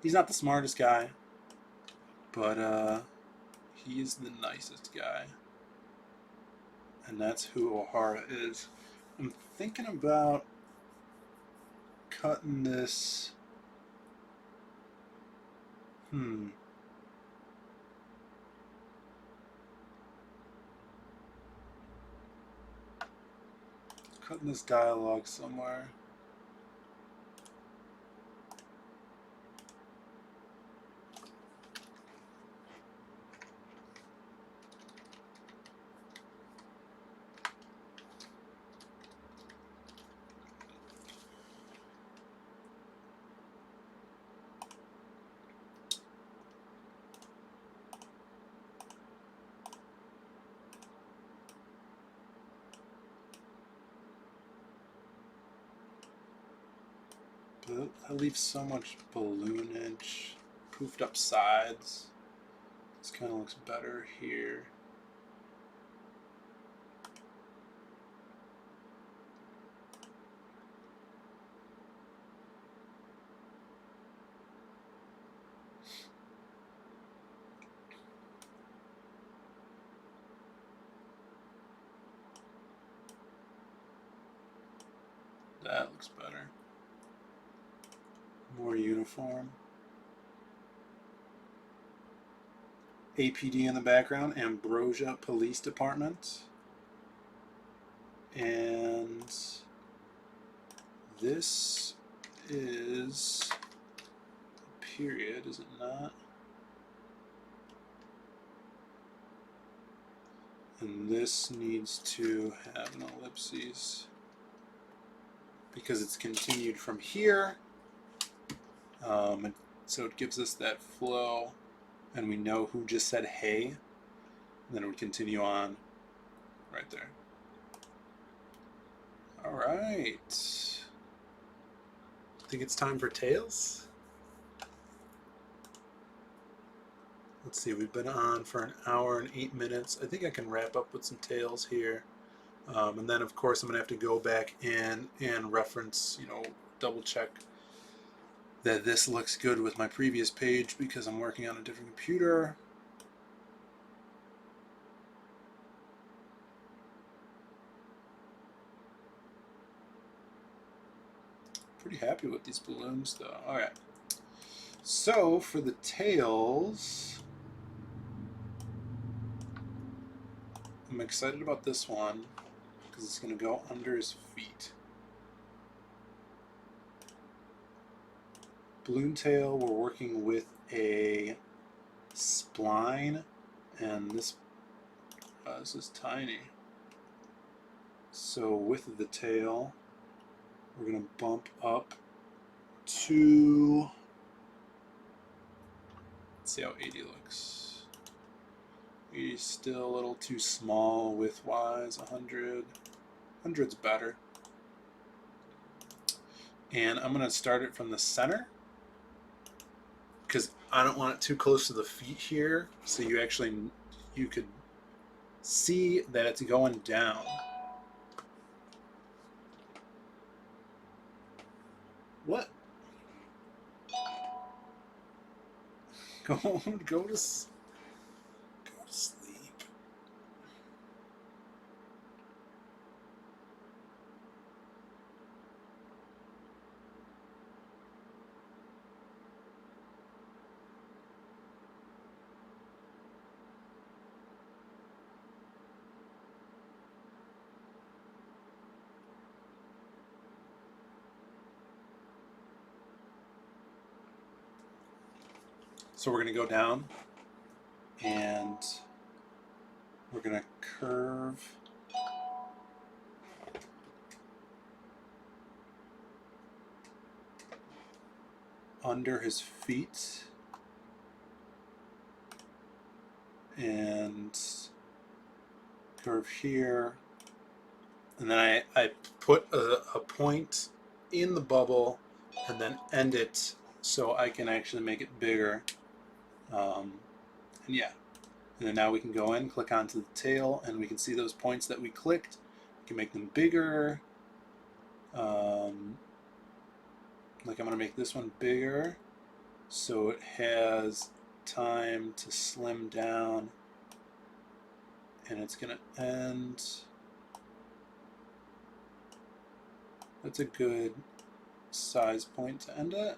He's not the smartest guy, but he is the nicest guy. And that's who O'Hara is. I'm thinking about cutting this. Cutting this dialogue somewhere. But that leaves so much balloonage, poofed up sides. This kind of looks better here. That looks better. More uniform. APD in the background, Ambrosia Police Department. And this is a period, is it not? And this needs to have an ellipses because it's continued from here. So it gives us that flow, and we know who just said hey, and then it would continue on right there. All right. I think it's time for Tails. Let's see, we've been on for an hour and 8 minutes. I think I can wrap up with some Tails here. And then, of course, I'm going to have to go back in and reference, double check that this looks good with my previous page because I'm working on a different computer. Pretty happy with these balloons, though. All right. So, for the tails, I'm excited about this one because it's going to go under his feet. Balloon tail, we're working with a spline, and this is tiny. So with the tail, we're going to bump up to, let's see how 80 looks. 80 is still a little too small width-wise. 100. 100's better. And I'm going to start it from the center because I don't want it too close to the feet here, so you could see that it's going down. What? Go to sleep. So we're going to go down and we're going to curve under his feet and curve here, and then I put a point in the bubble and then end it so I can actually make it bigger. And yeah, and then now we can go in, click onto the tail, and we can see those points that we clicked. We can make them bigger. Like I'm going to make this one bigger. so it has time to slim down, and it's going to end. That's a good size point to end at.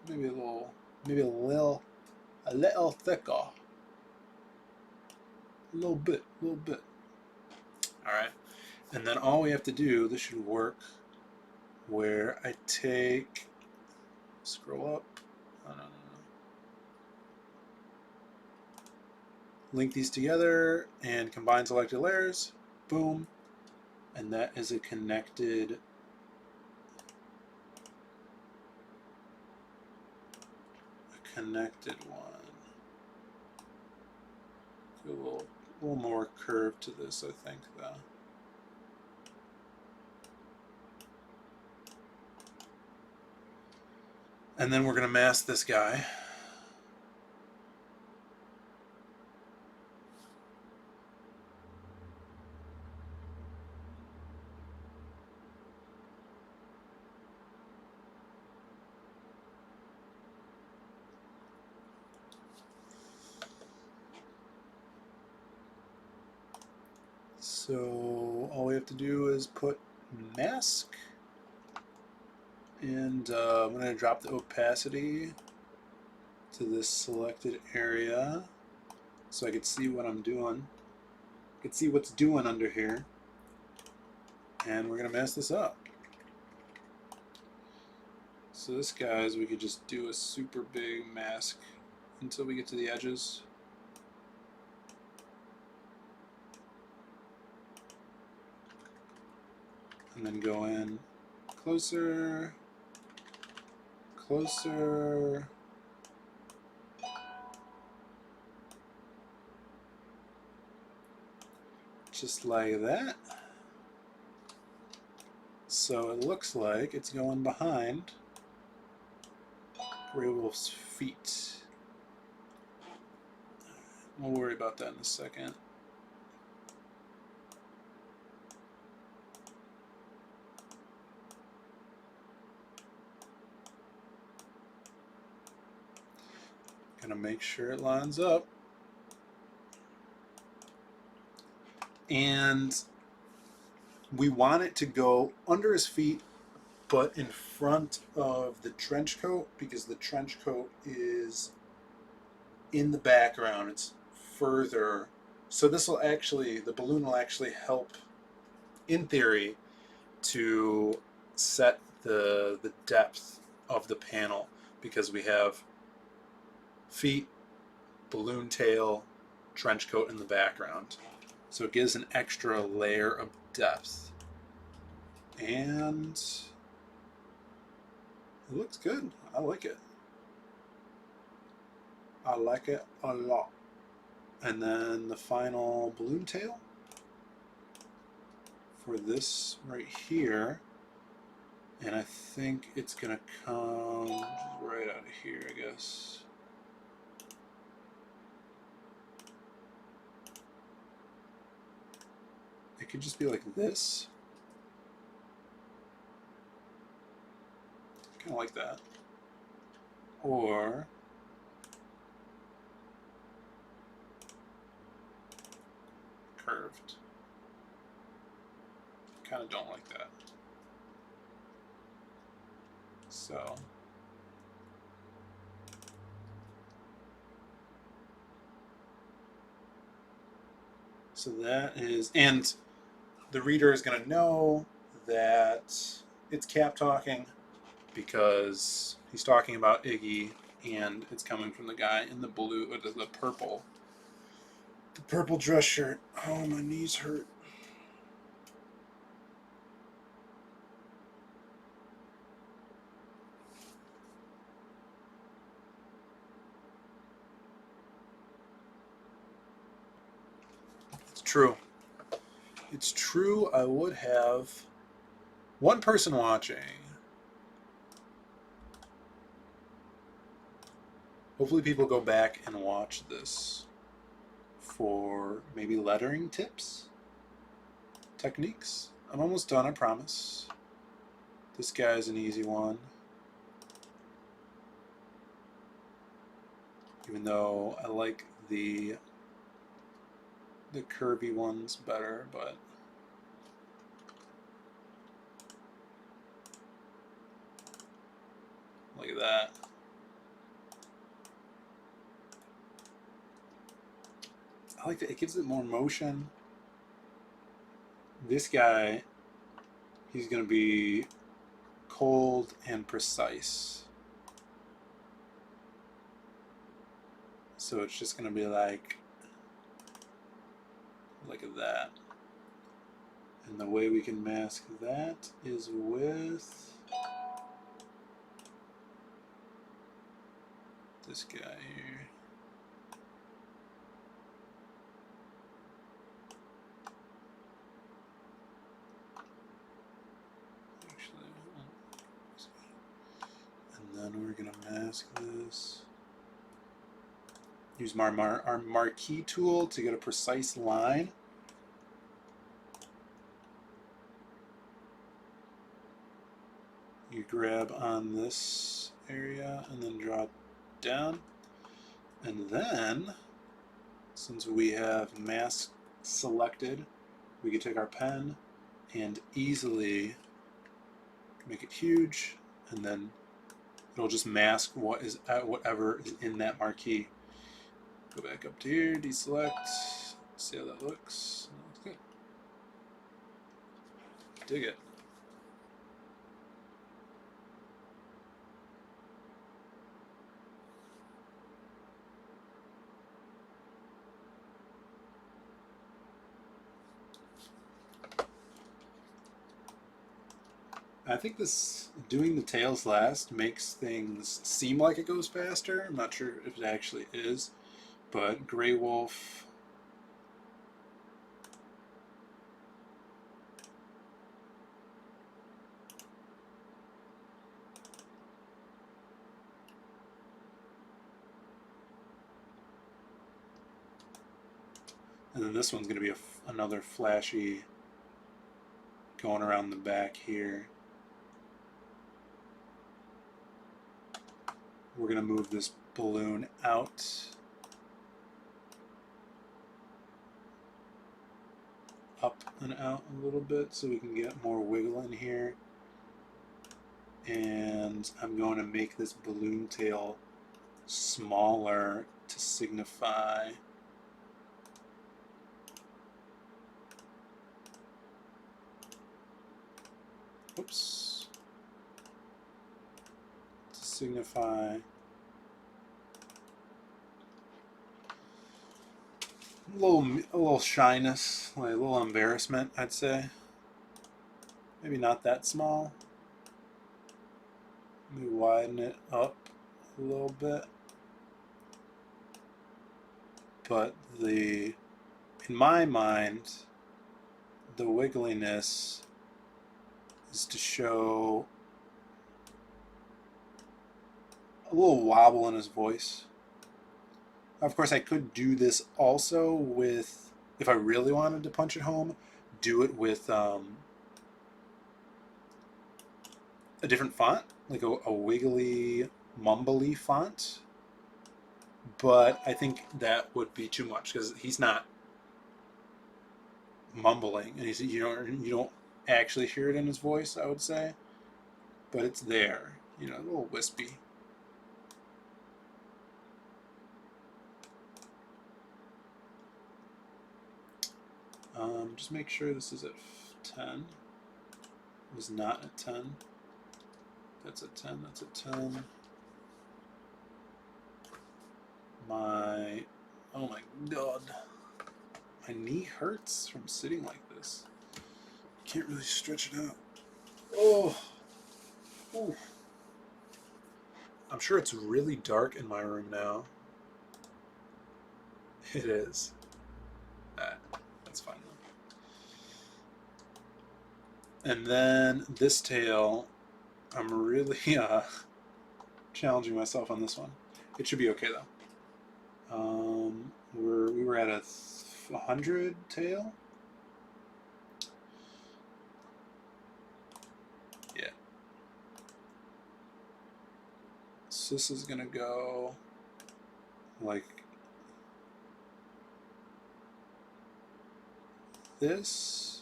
Maybe a little thicker. A little bit. All right. And then all we have to do, this should work, where I take, scroll up, link these together and combine selected layers, boom, and that is a connected one. A little more curve to this, I think, though. And then we're going to mask this guy. So all we have to do is put mask, and I'm going to drop the opacity to this selected area so I can see what I'm doing. I can see what's doing under here, and we're going to mask this up. So this, guys, we could just do a super big mask until we get to the edges. And then go in closer, closer. Just like that. So it looks like it's going behind Grey Wolf's feet. We'll worry about that in a second. Gonna make sure it lines up. And we want it to go under his feet, but in front of the trench coat, because the trench coat is in the background. It's further. So this will actually, the balloon will actually help, in theory, to set the depth of the panel, because we have feet, balloon tail, trench coat in the background. So it gives an extra layer of depth. And it looks good. I like it. I like it a lot. And then the final balloon tail for this right here. And I think it's going to come right out of here, I guess. It could just be like this. Kind of like that. Or curved. Kind of don't like that. So that is, and the reader is going to know that it's Cap talking because he's talking about Iggy, and it's coming from the guy in the blue, or the purple dress shirt. Oh, my knees hurt. It's true. It's true. I would have one person watching. Hopefully people go back and watch this for maybe lettering tips, techniques. I'm almost done, I promise. This guy's an easy one. even though I like the curvy ones better, but look at that. I like that. It gives it more motion. This guy, he's going to be cold and precise. So it's just going to be like, look at that. And the way we can mask that is with this guy here. Actually, and then we're going to mask this. Use our marquee tool to get a precise line. You grab on this area and then draw down. And then, since we have mask selected, we can take our pen and easily make it huge, and then it'll just mask what is whatever is in that marquee. Go back up to here, deselect, see how that looks. That looks good. Dig it. I think this doing the tails last makes things seem like it goes faster. I'm not sure if it actually is, but Grey Wolf. And then this one's going to be another flashy going around the back here. We're going to move this balloon out, up and out a little bit so we can get more wiggle in here. And I'm going to make this balloon tail smaller to signify signify a little shyness, like a little embarrassment, I'd say. Maybe not that small. Let me widen it up a little bit. But in my mind, the wiggliness is to show a little wobble in his voice. Of course, I could do this also with, if I really wanted to punch it home, do it with a different font, like a wiggly, mumbly font. But I think that would be too much because he's not mumbling, and you don't actually hear it in his voice, I would say, but it's there, a little wispy. Just make sure this is at 10. It was not at 10. That's at 10. That's at 10. Oh my god. My knee hurts from sitting like this. Can't really stretch it out. Oh. Ooh. I'm sure it's really dark in my room now. It is. That's fine though. And then this tail, I'm really challenging myself on this one. It should be okay though. We were at 100 tail. Yeah. So this is gonna go like this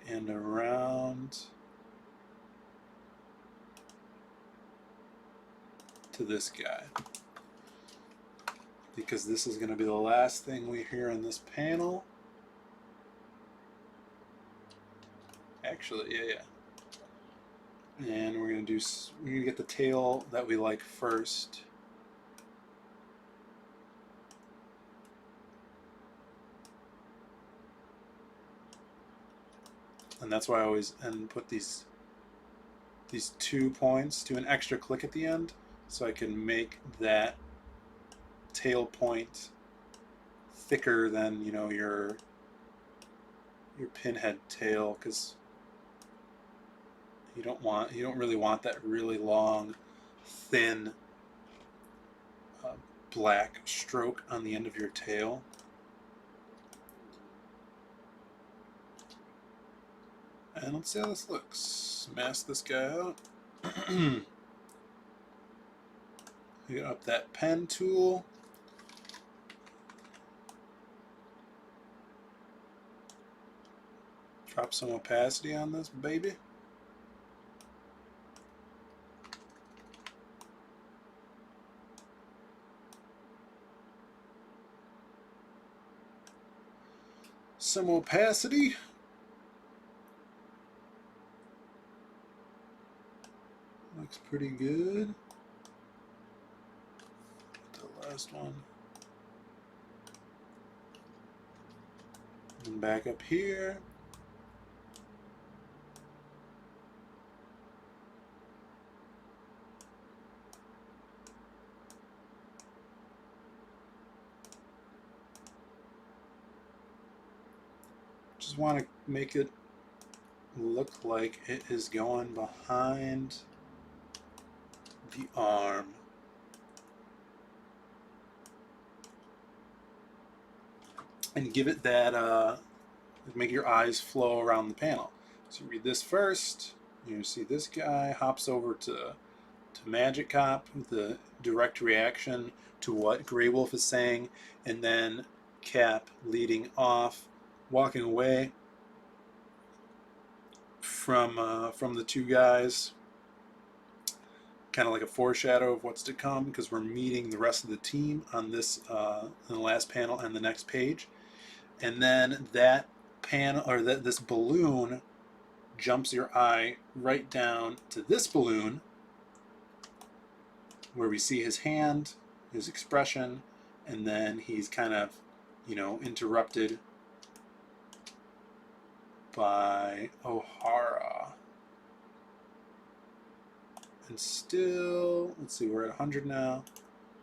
and around to this guy, because this is going to be the last thing we hear in this panel. Actually, yeah. And we're going to get the tail that we like first. And that's why I always put these 2 points, do an extra click at the end, so I can make that tail point thicker than, you know, your pinhead tail, because you don't really want that really long, thin black stroke on the end of your tail. And let's see how this looks. Mask this guy out. Get up that pen tool. Drop some opacity on this baby. Some opacity. Looks pretty good. The last one. And back up here. Just want to make it look like it is going behind the arm. And give it that, make your eyes flow around the panel. So you read this first, you see this guy hops over to Magic Cop, the direct reaction to what Grey Wolf is saying, and then Cap leading off, walking away from the 2 guys, kind of like a foreshadow of what's to come, because we're meeting the rest of the team on this in the last panel and the next page. And then that panel, or this balloon, jumps your eye right down to this balloon, where we see his hand, his expression, and then he's kind of, you know, interrupted by O'Hara. And still, let's see, we're at 100 now.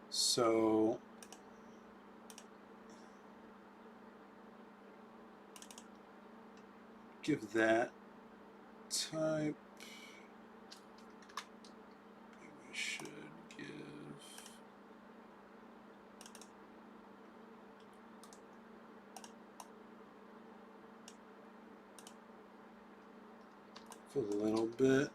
So give that type. We should give a little bit.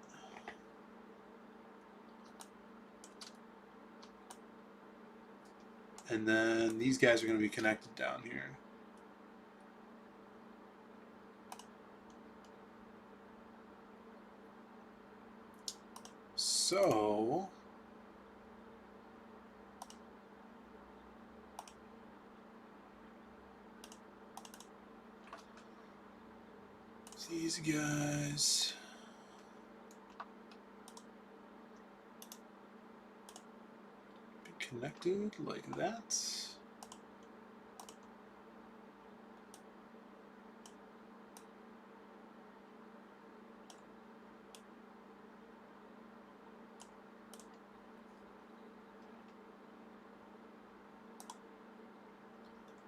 And then these guys are going to be connected down here. So these guys be connected like that.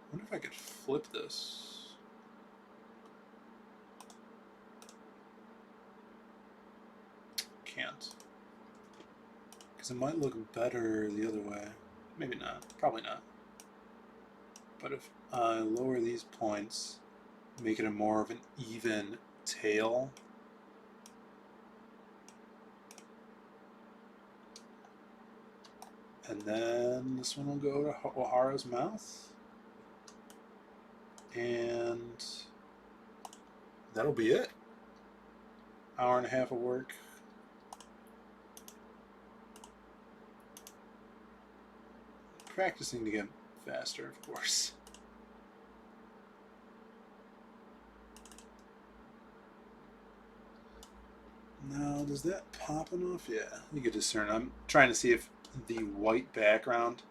I wonder if I could flip this. Can't. Because it might look better the other way. Maybe not. Probably not. But if I lower these points, make it a more of an even tail, and And then this one will go to O'Hara's mouth. And that'll be it. Hour and a half of work. Practicing to get faster, of course. Now, does that pop enough? Yeah, you can discern. I'm trying to see if the white background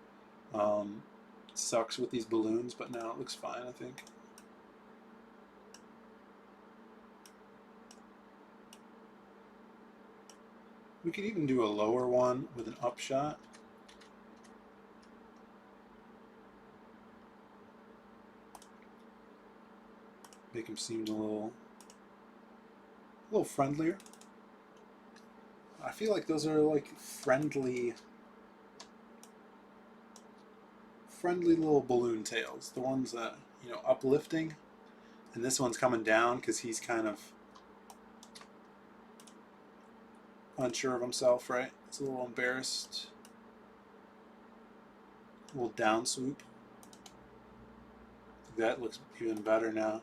sucks with these balloons, but now it looks fine, I think. We could even do a lower one with an upshot. Make him seem a little friendlier. I feel like those are like friendly little balloon tails. The ones that, you know, uplifting. And this one's coming down because he's kind of unsure of himself, right? It's a little embarrassed. A little down swoop. That looks even better now.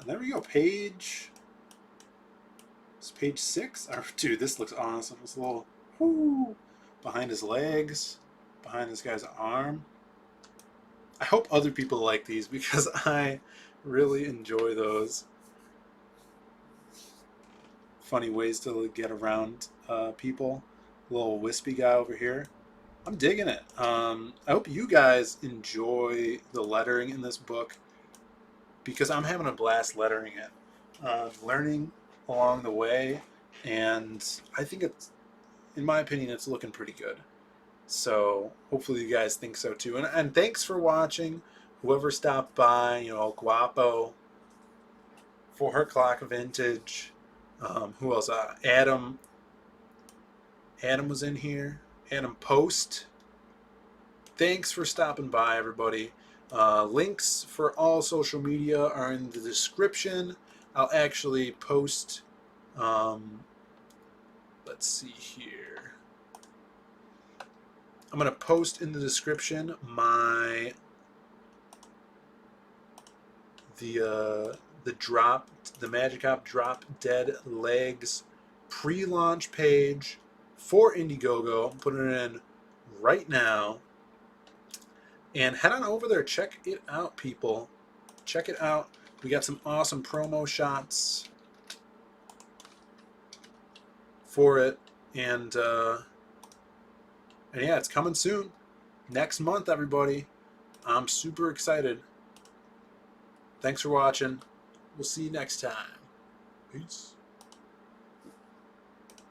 And there we go, page. It's page 6. Oh, dude, this looks awesome. It's a little whoo, behind his legs, behind this guy's arm. I hope other people like these because I really enjoy those. Funny ways to get around people. Little wispy guy over here. I'm digging it. I hope you guys enjoy the lettering in this book because I'm having a blast lettering it. Learning along the way, and I think it's, in my opinion, it's looking pretty good. So hopefully you guys think so too. And thanks for watching. Whoever stopped by, you know, Guapo, For Her Clock Vintage. Who else? Adam was in here. Adam Post. Thanks for stopping by, everybody. Links for all social media are in the description. I'll actually post, let's see here. I'm going to post in the description the Magikarp Drop Dead Legs pre-launch page for Indiegogo. I'm putting it in right now. And head on over there. Check it out, people. Check it out. We got some awesome promo shots for it. And yeah, it's coming soon. Next month, everybody. I'm super excited. Thanks for watching. We'll see you next time. Peace.